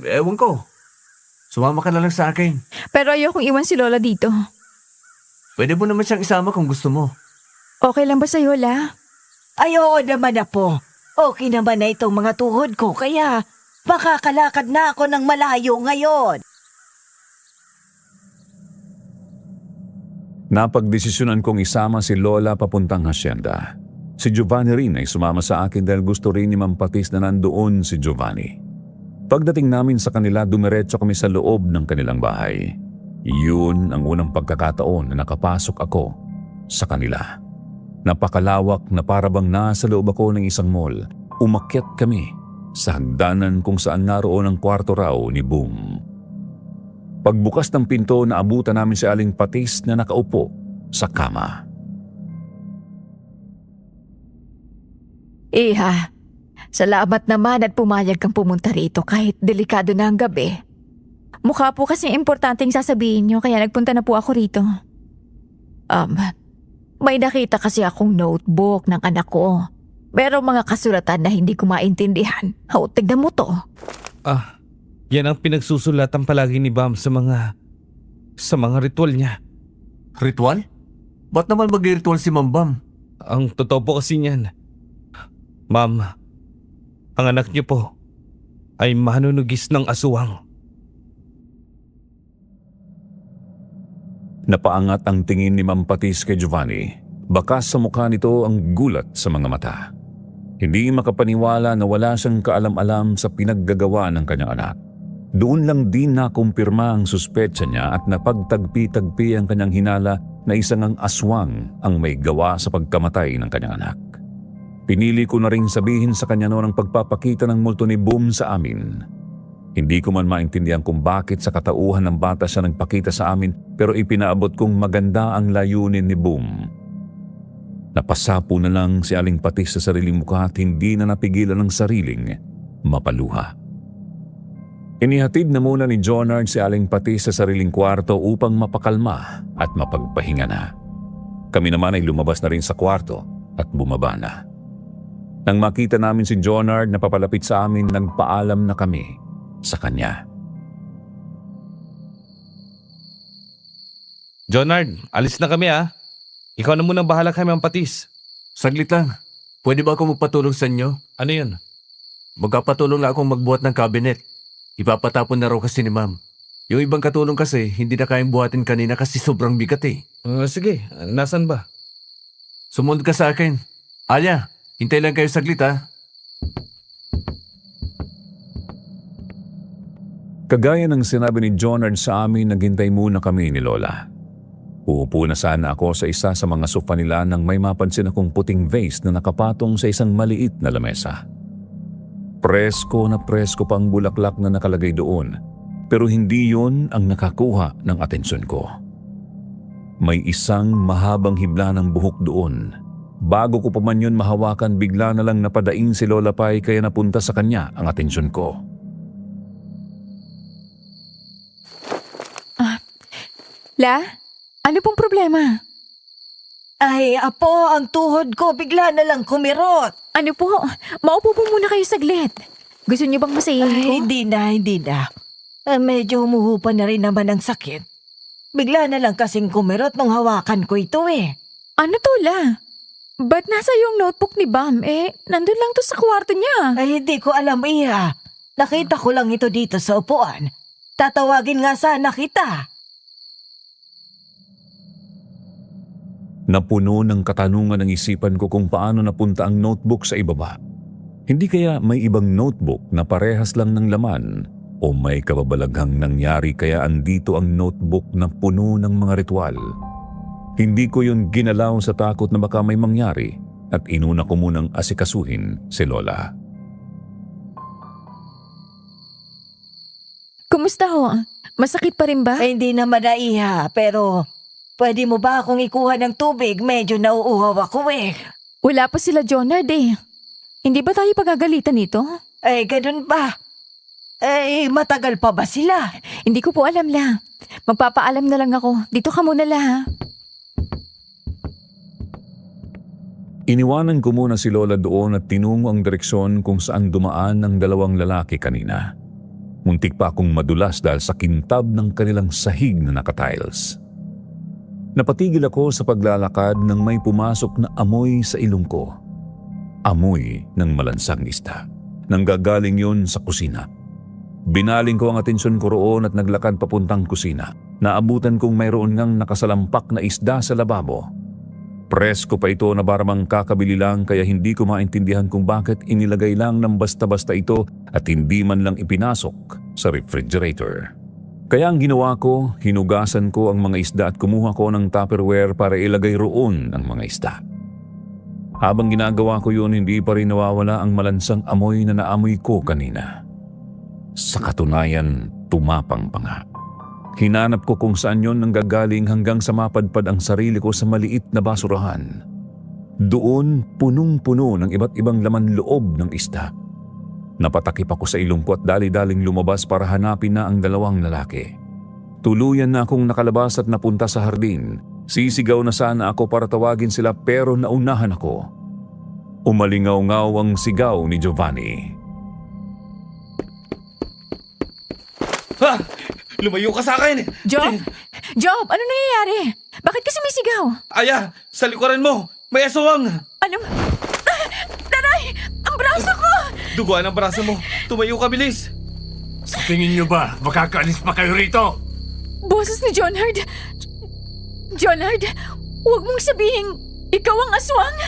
Ewan ko. Sumama ka na lang sa akin. Pero ayokong iwan si Lola dito. Pwede mo naman siyang isama kung gusto mo. Okay lang ba sa'yo, la? Ay, oo naman, Apo. Okay naman na itong mga tuhod ko, kaya makakalakad na ako ng malayo ngayon. Napagdesisyonan kong isama si Lola papuntang hasyenda. Si Giovanni rin ay sumama sa akin dahil gusto rin ni Mang Patis na nandoon si Giovanni. Pagdating namin sa kanila, dumiretso kami sa loob ng kanilang bahay. Iyon ang unang pagkakataon na nakapasok ako sa kanila. Napakalawak na parabang nasa loob ako ng isang mall. Umakyat kami sa hagdanan kung saan naroon ang kwarto raw ni Boom. Pagbukas ng pinto, naabutan namin si Aling Patis na nakaupo sa kama. Iha, salamat naman at pumayag kang pumunta rito kahit delikado na ang gabi. Mukha po kasi importanteng sasabihin niyo kaya nagpunta na po ako rito. May nakita kasi akong notebook ng anak ko. Pero mga kasulatan na hindi ko maintindihan. Tignan mo to. Yan ang pinagsusulatan palagi ni Bam sa mga ritual niya. Ritual? Ba't naman mag-ritual si Mambam? Ang totoo po kasi niyan, Ma'am, ang anak niyo po ay manunugis ng aswang. Napaangat ang tingin ni Ma'am Patis kay Giovanni. Bakas sa mukha nito ang gulat sa mga mata. Hindi makapaniwala na wala siyang kaalam-alam sa pinaggagawa ng kanyang anak. Doon lang din nakumpirma ang suspetsa niya at napagtagpi-tagpi ang kanyang hinala na isang ang aswang ang may gawa sa pagkamatay ng kanyang anak. Pinili ko na ring sabihin sa kanya noon ang pagpapakita ng multo ni Boom sa amin. Hindi ko man maintindihan kung bakit sa katauhan ng bata siya nagpakita sa amin, pero ipinaabot kong maganda ang layunin ni Boom. Napasapo na lang si Aling Patis sa sariling mukha at hindi na napigilan ng sariling mapaluha. Inihatid na muna ni Jonard si Aling Patis sa sariling kwarto upang mapakalma at mapagpahinga na. Kami naman ay lumabas na rin sa kwarto at bumaba na. Nang makita namin si Jonard na papalapit sa amin, nagpaalam na kami sa kanya. Jonard, alis na kami ah. Ikaw na munang bahala kay Ma'am Patis. Saglit lang. Pwede ba ako magpatulong sa inyo? Ano yun? Magkapatulong lang akong magbuhat ng cabinet. Ipapatapon na raw kasi ni ma'am. Yung ibang katulong kasi, hindi na kayang buhatin kanina kasi sobrang bigat eh. Sige, nasan ba? Sumunod ka sa akin. Alia, hintay lang kayo saglit ha. Kagaya ng sinabi ni Jonard sa amin, naghintay muna kami ni Lola. Uupo na sana ako sa isa sa mga sofa nila nang may mapansin akong puting vase na nakapatong sa isang maliit na lamesa. Presko na presko pang bulaklak na nakalagay doon, pero hindi yun ang nakakuha ng atensyon ko. May isang mahabang hibla ng buhok doon. Bago ko pa man yun mahawakan, bigla na lang napadaing si Lola Pai kaya napunta sa kanya ang atensyon ko. La, ano pong problema? Ay, apo, ang tuhod ko bigla na lang kumirot. Ano po? Maupo po muna kayo saglit. Gusto niyo bang masahin ko? Ay, hindi na. Medyo humuhupa na rin naman ang sakit. Bigla na lang kasing kumirot nung hawakan ko ito eh. Ano to, La? Ba't nasa yung notebook ni Bam? Nandun lang to sa kwarto niya. Ay, hindi ko alam, Iha. Nakita ko lang ito dito sa upuan. Tatawagin nga sana kita. Napuno ng katanungan ang isipan ko kung paano napunta ang notebook sa ibaba. Hindi kaya may ibang notebook na parehas lang ng laman o may kababalaghang nangyari kaya andito ang notebook na puno ng mga ritual. Hindi ko yun ginalaw sa takot na baka may mangyari at inuna ko munang asikasuhin si Lola. Kumusta ho? Masakit pa rin ba? Ay, hindi naman na, Iha, pero pwede mo ba akong ikuha ng tubig? Medyo nauuhaw ako eh. Wala pa sila Jonard eh. Hindi ba tayo pagagalitan nito? Ay, ganun ba? Eh, matagal pa ba sila? Hindi ko po alam, La. Magpapaalam na lang ako. Dito ka muna, La, ha? Iniwanan ko muna si Lola doon at tinungo ang direksyon kung saan dumaan ang dalawang lalaki kanina. Muntik pa akong madulas dahil sa kintab ng kanilang sahig na nakatiles. Napatigil ako sa paglalakad nang may pumasok na amoy sa ilong ko. Amoy ng malansang isda. Nanggagaling yun sa kusina. Binaling ko ang atensyon ko roon at naglakad papuntang kusina. Naabutan kong mayroon ngang nakasalampak na isda sa lababo. Presko pa ito na baramang kakabili lang kaya hindi ko maintindihan kung bakit inilagay lang ng basta-basta ito at hindi man lang ipinasok sa refrigerator. Kaya ang ginawa ko, hinugasan ko ang mga isda at kumuha ko ng Tupperware para ilagay roon ang mga isda. Habang ginagawa ko yun, hindi pa rin nawawala ang malansang amoy na naamoy ko kanina. Sa katunayan, tumapang pa nga. Hinanap ko kung saan yun nanggagaling hanggang sa mapadpad ang sarili ko sa maliit na basurahan. Doon, punong-puno ng iba't ibang laman loob ng isda. Napatakip ako sa ilong ko at dali-daling lumabas para hanapin na ang dalawang lalaki. Tuluyan na akong nakalabas at napunta sa hardin. Sisigaw na sana ako para tawagin sila pero naunahan ako. Umalingaw-ngaw ang sigaw ni Giovanni. Ha! Lumayo ka sa akin! Job? Job, ano nangyayari? Bakit kasi may sigaw? Aya! Sa likuran mo! May aswang! Ano? Taray! Ang braso ko! Duguan ang braso mo! Tumayo ka, bilis! Sa tingin nyo ba, makakaalis pa kayo rito? Boses ni Jonard. Jonard, huwag mong sabihin ikaw ang aswang.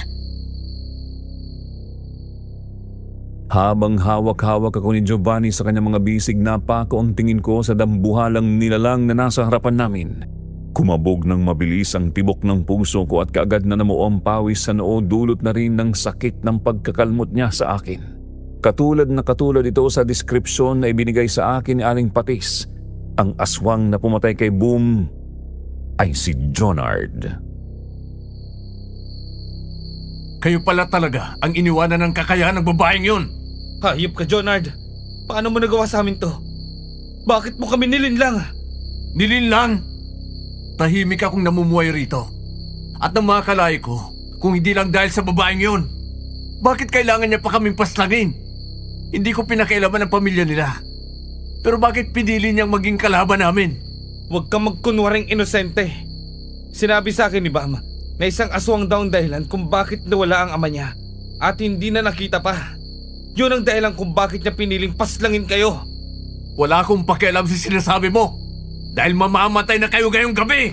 Habang hawak-hawak ako ni Giovanni sa kanyang mga bisig, napako ang tingin ko sa dambuhalang nilalang na nasa harapan namin. Kumabog ng mabilis ang tibok ng puso ko at kaagad na namuo ang pawis sa noo, dulot na rin ng sakit ng pagkakalmot niya sa akin. Katulad ito sa deskripsyon na ibinigay sa akin ni Aling Patis. Ang aswang na pumatay kay Boom ay si Jonard. Kayo pala talaga ang iniwanan ng kakayahan ng babaeng yun. Hayop ka, Jonard. Paano mo nagawa sa amin to? Bakit mo kami nilinlang? Nilinlang! Tahimik akong namumuhay rito. At nang makakalay ko, kung hindi lang dahil sa babaeng yun, bakit kailangan niya pa kaming paslangin? Hindi ko pinakailaman ang pamilya nila. Pero bakit pinili niyang maging kalaban namin? Huwag kang magkunwaring inosente. Sinabi sa akin ni Bam na isang aswang daw ang dahilan kung bakit nawala ang ama niya at hindi na nakita pa. Yun ang dahilan kung bakit niya piniling paslangin kayo. Wala akong pakialam sa sinasabi mo. Dahil mamamatay na kayo ngayong gabi!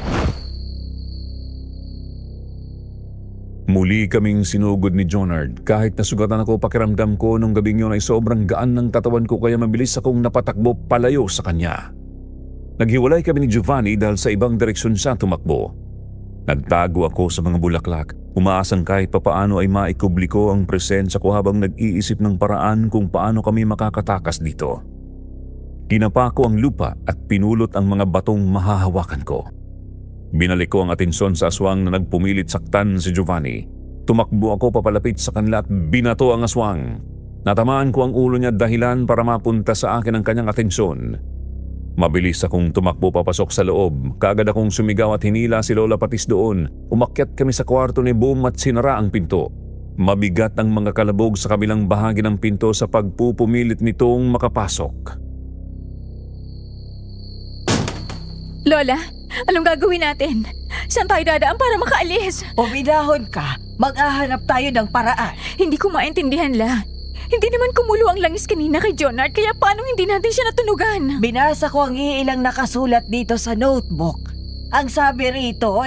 Muli kaming sinugod ni Jonard. Kahit nasugatan ako, pakiramdam ko nung gabing yun ay sobrang gaan ng katawan ko, kaya mabilis akong napatakbo palayo sa kanya. Naghiwalay kami ni Giovanni dahil sa ibang direksyon siya tumakbo. Nagtago ako sa mga bulaklak, umaasang kahit papaano ay maikubli ko ang presensya ko habang nag-iisip ng paraan kung paano kami makakatakas dito. Kinapa ko ang lupa at pinulot ang mga batong mahahawakan ko. Binalik ko ang atensyon sa aswang na nagpumilit saktan si Giovanni. Tumakbo ako papalapit sa kanila at binato ang aswang. Natamaan ko ang ulo niya, dahilan para mapunta sa akin ang kanyang atensyon. Mabilis akong tumakbo papasok sa loob. Kaagad akong sumigaw at hinila si Lola Patis doon. Umakyat kami sa kwarto ni Boom at sinara ang pinto. Mabigat ang mga kalabog sa kabilang bahagi ng pinto sa pagpupumilit nitong makapasok. Lola, anong gagawin natin? Saan tayo dadaan para makaalis? Uminahon ka, mag-ahanap tayo ng paraan. Hindi ko maintindihan, La. Hindi naman kumulo ang langis kanina kay Jonard, kaya paano hindi natin siya natunugan? Binasa ko ang iilang nakasulat dito sa notebook. Ang sabi rito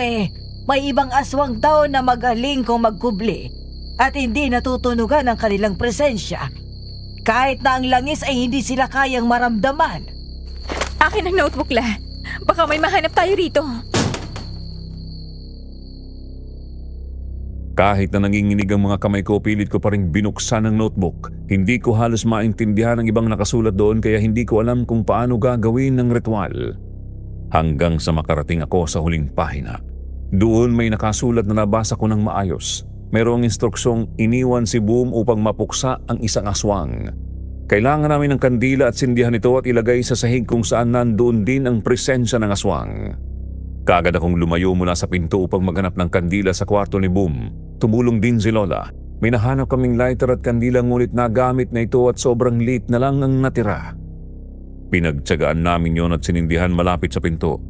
may ibang aswang daw na magaling kung magkubli at hindi natutunugan ang kanilang presensya. Kahit na ang langis ay hindi sila kayang maramdaman. Akin ang notebook, La. Baka may mahanap tayo rito. Kahit na nanginginig ang mga kamay ko, pilit ko pa rin binuksan ang notebook. Hindi ko halos maintindihan ang ibang nakasulat doon, kaya hindi ko alam kung paano gagawin ng ritual. Hanggang sa makarating ako sa huling pahina. Doon may nakasulat na nabasa ko ng maayos. Mayroong instruksyong iniwan si Boom upang mapuksa ang isang aswang. Kailangan namin ng kandila at sindihan ito at ilagay sa sahig kung saan nandoon din ang presensya ng aswang. Kaagad akong lumayo mula sa pinto upang maghanap ng kandila sa kwarto ni Boom. Tumulong din si Lola. May nahanap kaming lighter at kandila, ngunit nagamit na ito at sobrang lit na lang ang natira. Pinagtyagaan namin yon at sinindihan malapit sa pinto.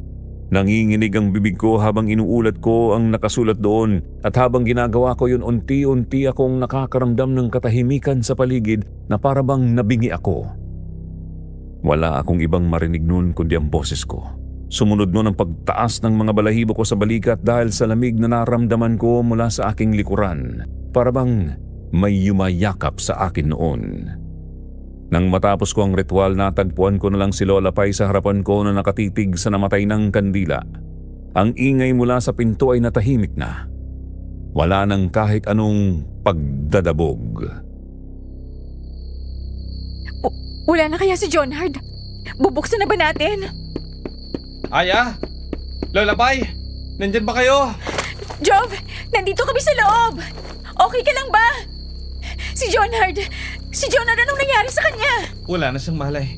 Nanginginig ang bibig ko habang inuulat ko ang nakasulat doon, at habang ginagawa ko yun, unti-unti akong nakakaramdam ng katahimikan sa paligid na parabang nabingi ako. Wala akong ibang marinig noon kundi ang boses ko. Sumunod noon ang pagtaas ng mga balahibo ko sa balikat dahil sa lamig na naramdaman ko mula sa aking likuran. Parabang may yumayakap sa akin noon. Nang matapos ko ang ritual, natagpuan ko na lang si Lola Pai sa harapan ko na nakatitig sa namatay ng kandila. Ang ingay mula sa pinto ay natahimik na. Wala nang kahit anong pagdadabog. Wala na kaya si Jonard? Bubuksan na ba natin? Aya? Lola Pai? Nandyan ba kayo? Jove, nandito kami sa loob. Okay ka lang ba? Si Jonard, anong nangyari sa kanya? Wala na siyang malay.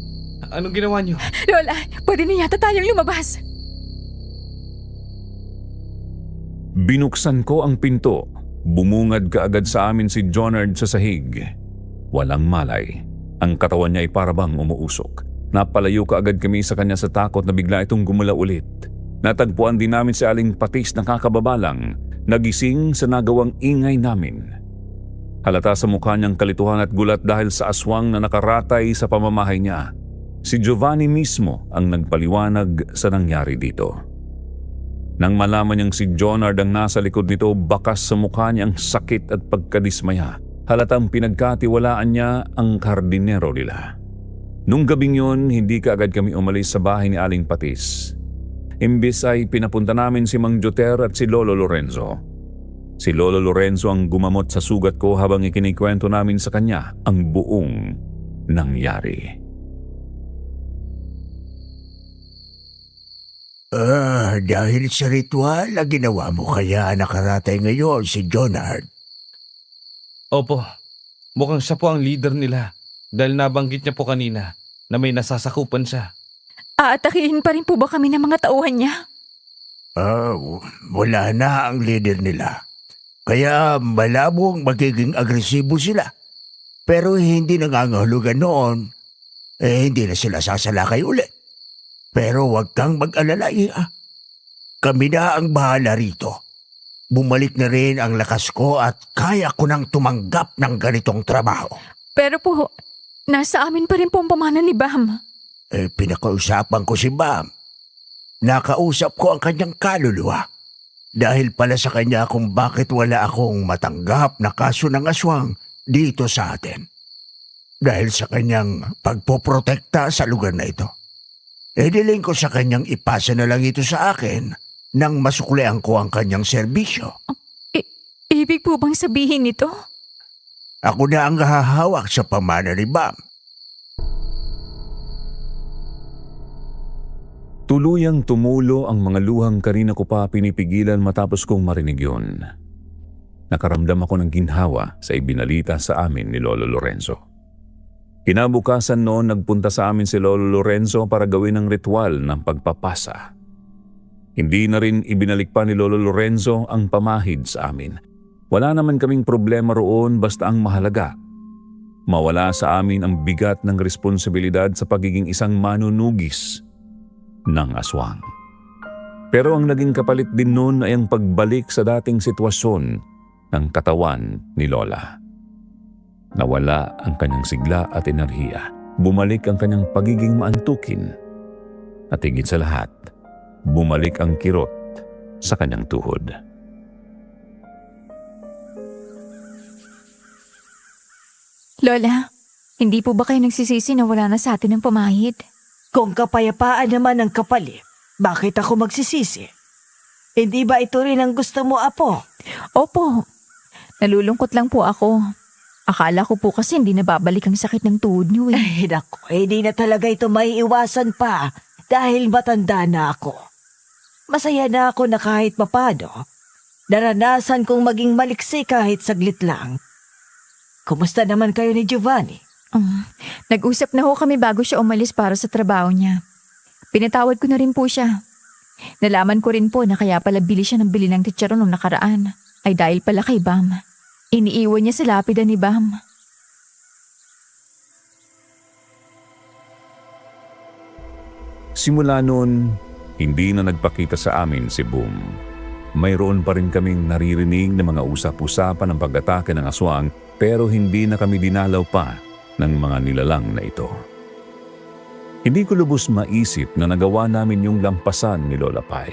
Anong ginawa niyo? Lola, pwede na yata tayong lumabas. Binuksan ko ang pinto. Bumungad kaagad sa amin si Jonard sa sahig. Walang malay. Ang katawan niya ay parabang umuusok. Napalayo kaagad kami sa kanya sa takot na bigla itong gumalaw ulit. Natagpuan din namin si Aling Patis na kakababalang, nagising sa nagawang ingay namin. Halata sa mukha niyang kalituhan at gulat dahil sa aswang na nakaratay sa pamamahay niya. Si Giovanni mismo ang nagpaliwanag sa nangyari dito. Nang malaman niyang si Jonard ang nasa likod nito, bakas sa mukha niya ang sakit at pagkadismaya. Halatang pinagkatiwalaan niya ang kardinero nila. Nung gabing yun, hindi kaagad kami umalis sa bahay ni Aling Patis. Imbis ay pinapunta namin si Mang Joter at si Lolo Lorenzo. Si Lolo Lorenzo ang gumamot sa sugat ko habang ikinikwento namin sa kanya ang buong nangyari. Dahil sa ritual na ginawa mo kaya nakaratay ngayon si Jonard. Opo, mukhang siya po ang leader nila dahil nabanggit niya po kanina na may nasasakupan siya. Aatakihin pa rin po ba kami ng mga tauhan niya? Wala na ang leader nila. Kaya malabong magiging agresibo sila. Pero hindi nangangahulugan noon, hindi na sila sasalakay ulit. Pero huwag kang mag-alala, Iha. Kami na ang bahala rito. Bumalik na rin ang lakas ko at kaya ko nang tumanggap ng ganitong trabaho. Pero po, nasa amin pa rin po ang pamana ni Bam. Pinakausapan ko si Bam. Nakausap ko ang kanyang kaluluwa. Dahil pala sa kanya kung bakit wala akong matanggap na kaso ng aswang dito sa atin. Dahil sa kanyang pagpoprotekta sa lugar na ito. Diling ko sa kanyang ipasa na lang ito sa akin nang masuklean ko ang kanyang serbisyo. Ibig po bang sabihin nito? Ako na ang hahawak sa pamana ni Bam. Tuluyang tumulo ang mga luhang kanina ko pa pinipigilan matapos kong marinig yun. Nakaramdam ako ng ginhawa sa ibinalita sa amin ni Lolo Lorenzo. Kinabukasan noon nagpunta sa amin si Lolo Lorenzo para gawin ang ritual ng pagpapasa. Hindi na rin ibinalik pa ni Lolo Lorenzo ang pamahid sa amin. Wala naman kaming problema roon basta ang mahalaga. Mawala sa amin ang bigat ng responsibilidad sa pagiging isang manunugis ng aswang. Pero ang naging kapalit din noon ay ang pagbalik sa dating sitwasyon ng katawan ni Lola. Nawala ang kanyang sigla at enerhiya. Bumalik ang kanyang pagiging maantukin. At higit sa lahat, bumalik ang kirot sa kanyang tuhod. Lola, hindi po ba kayo nagsisisi na wala na sa atin ang pamahid? Kung kapayapaan naman ang kapalit, bakit ako magsisisi? Hindi ba ito rin ang gusto mo, Apo? Opo, nalulungkot lang po ako. Akala ko po kasi hindi nababalik ang sakit ng tuhod niyo eh. Ay, naku, hindi na talaga ito maiiwasan pa dahil matanda na ako. Masaya na ako na kahit papano. Naranasan kong maging maliksi kahit saglit lang. Kumusta naman kayo ni Giovanni? Nag-usap na ho kami bago siya umalis para sa trabaho niya. Pinatawad ko na rin po siya. Nalaman ko rin po na kaya pala bili siya ng bili ng titsaro nung nakaraan ay dahil pala kay Bam. Iniiwan niya sa lapida ni Bam. Simula noon, hindi na nagpakita sa amin si Boom. Mayroon pa rin kaming naririnig na mga usap-usapan ng pag-atake ng aswang pero hindi na kami dinalaw pa ng mga nilalang na ito. Hindi ko lubos maisip na nagawa namin yung lampasan ni Lola Pai.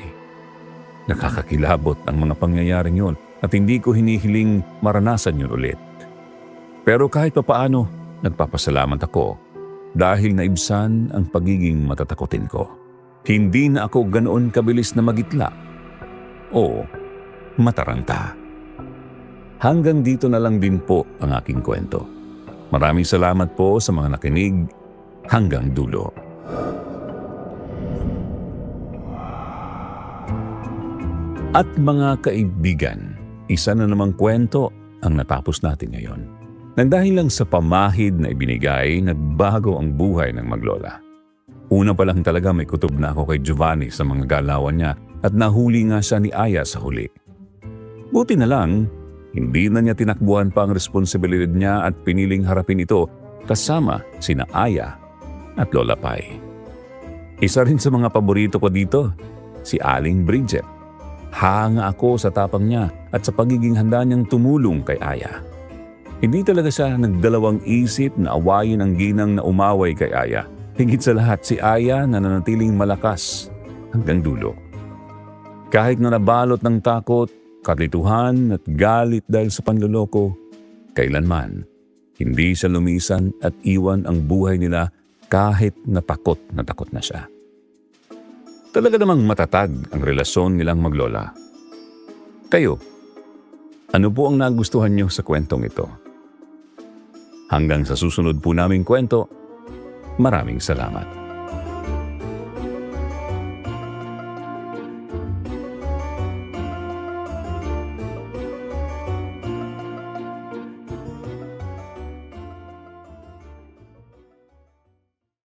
Nakakakilabot ang mga pangyayaring yun at hindi ko hinihiling maranasan yun ulit. Pero kahit papaano, nagpapasalamat ako dahil naibsan ang pagiging matatakotin ko. Hindi na ako ganoon kabilis na magitla o mataranta. Hanggang dito na lang din po ang aking kwento. Maraming salamat po sa mga nakinig hanggang dulo. At mga kaibigan, isa na namang kwento ang natapos natin ngayon. Nang dahil lang sa pamahid na ibinigay, nagbago ang buhay ng maglola. Una pa lang talaga may kutob na ako kay Giovanni sa mga galawan niya at nahuli nga siya ni Aya sa huli. Buti na lang, hindi na niya tinakbuhan pa ang responsibilidad niya at piniling harapin ito kasama sina Aya at Lola Pai. Isa rin sa mga paborito ko dito, si Aling Bridget. Hanga ako sa tapang niya at sa pagiging handa niyang tumulong kay Aya. Hindi talaga siya nagdalawang isip na awayin ang ginang na umaway kay Aya. Higit sa lahat si Aya na nanatiling malakas hanggang dulo. Kahit na nabalot ng takot, kalituhan at galit dahil sa panloloko, kailanman hindi siya lumisan at iwan ang buhay nila kahit na takot na siya. Talaga namang matatag ang relasyon nilang maglola. Kayo, ano po ang nagustuhan niyo sa kwentong ito? Hanggang sa susunod po naming kwento, maraming salamat.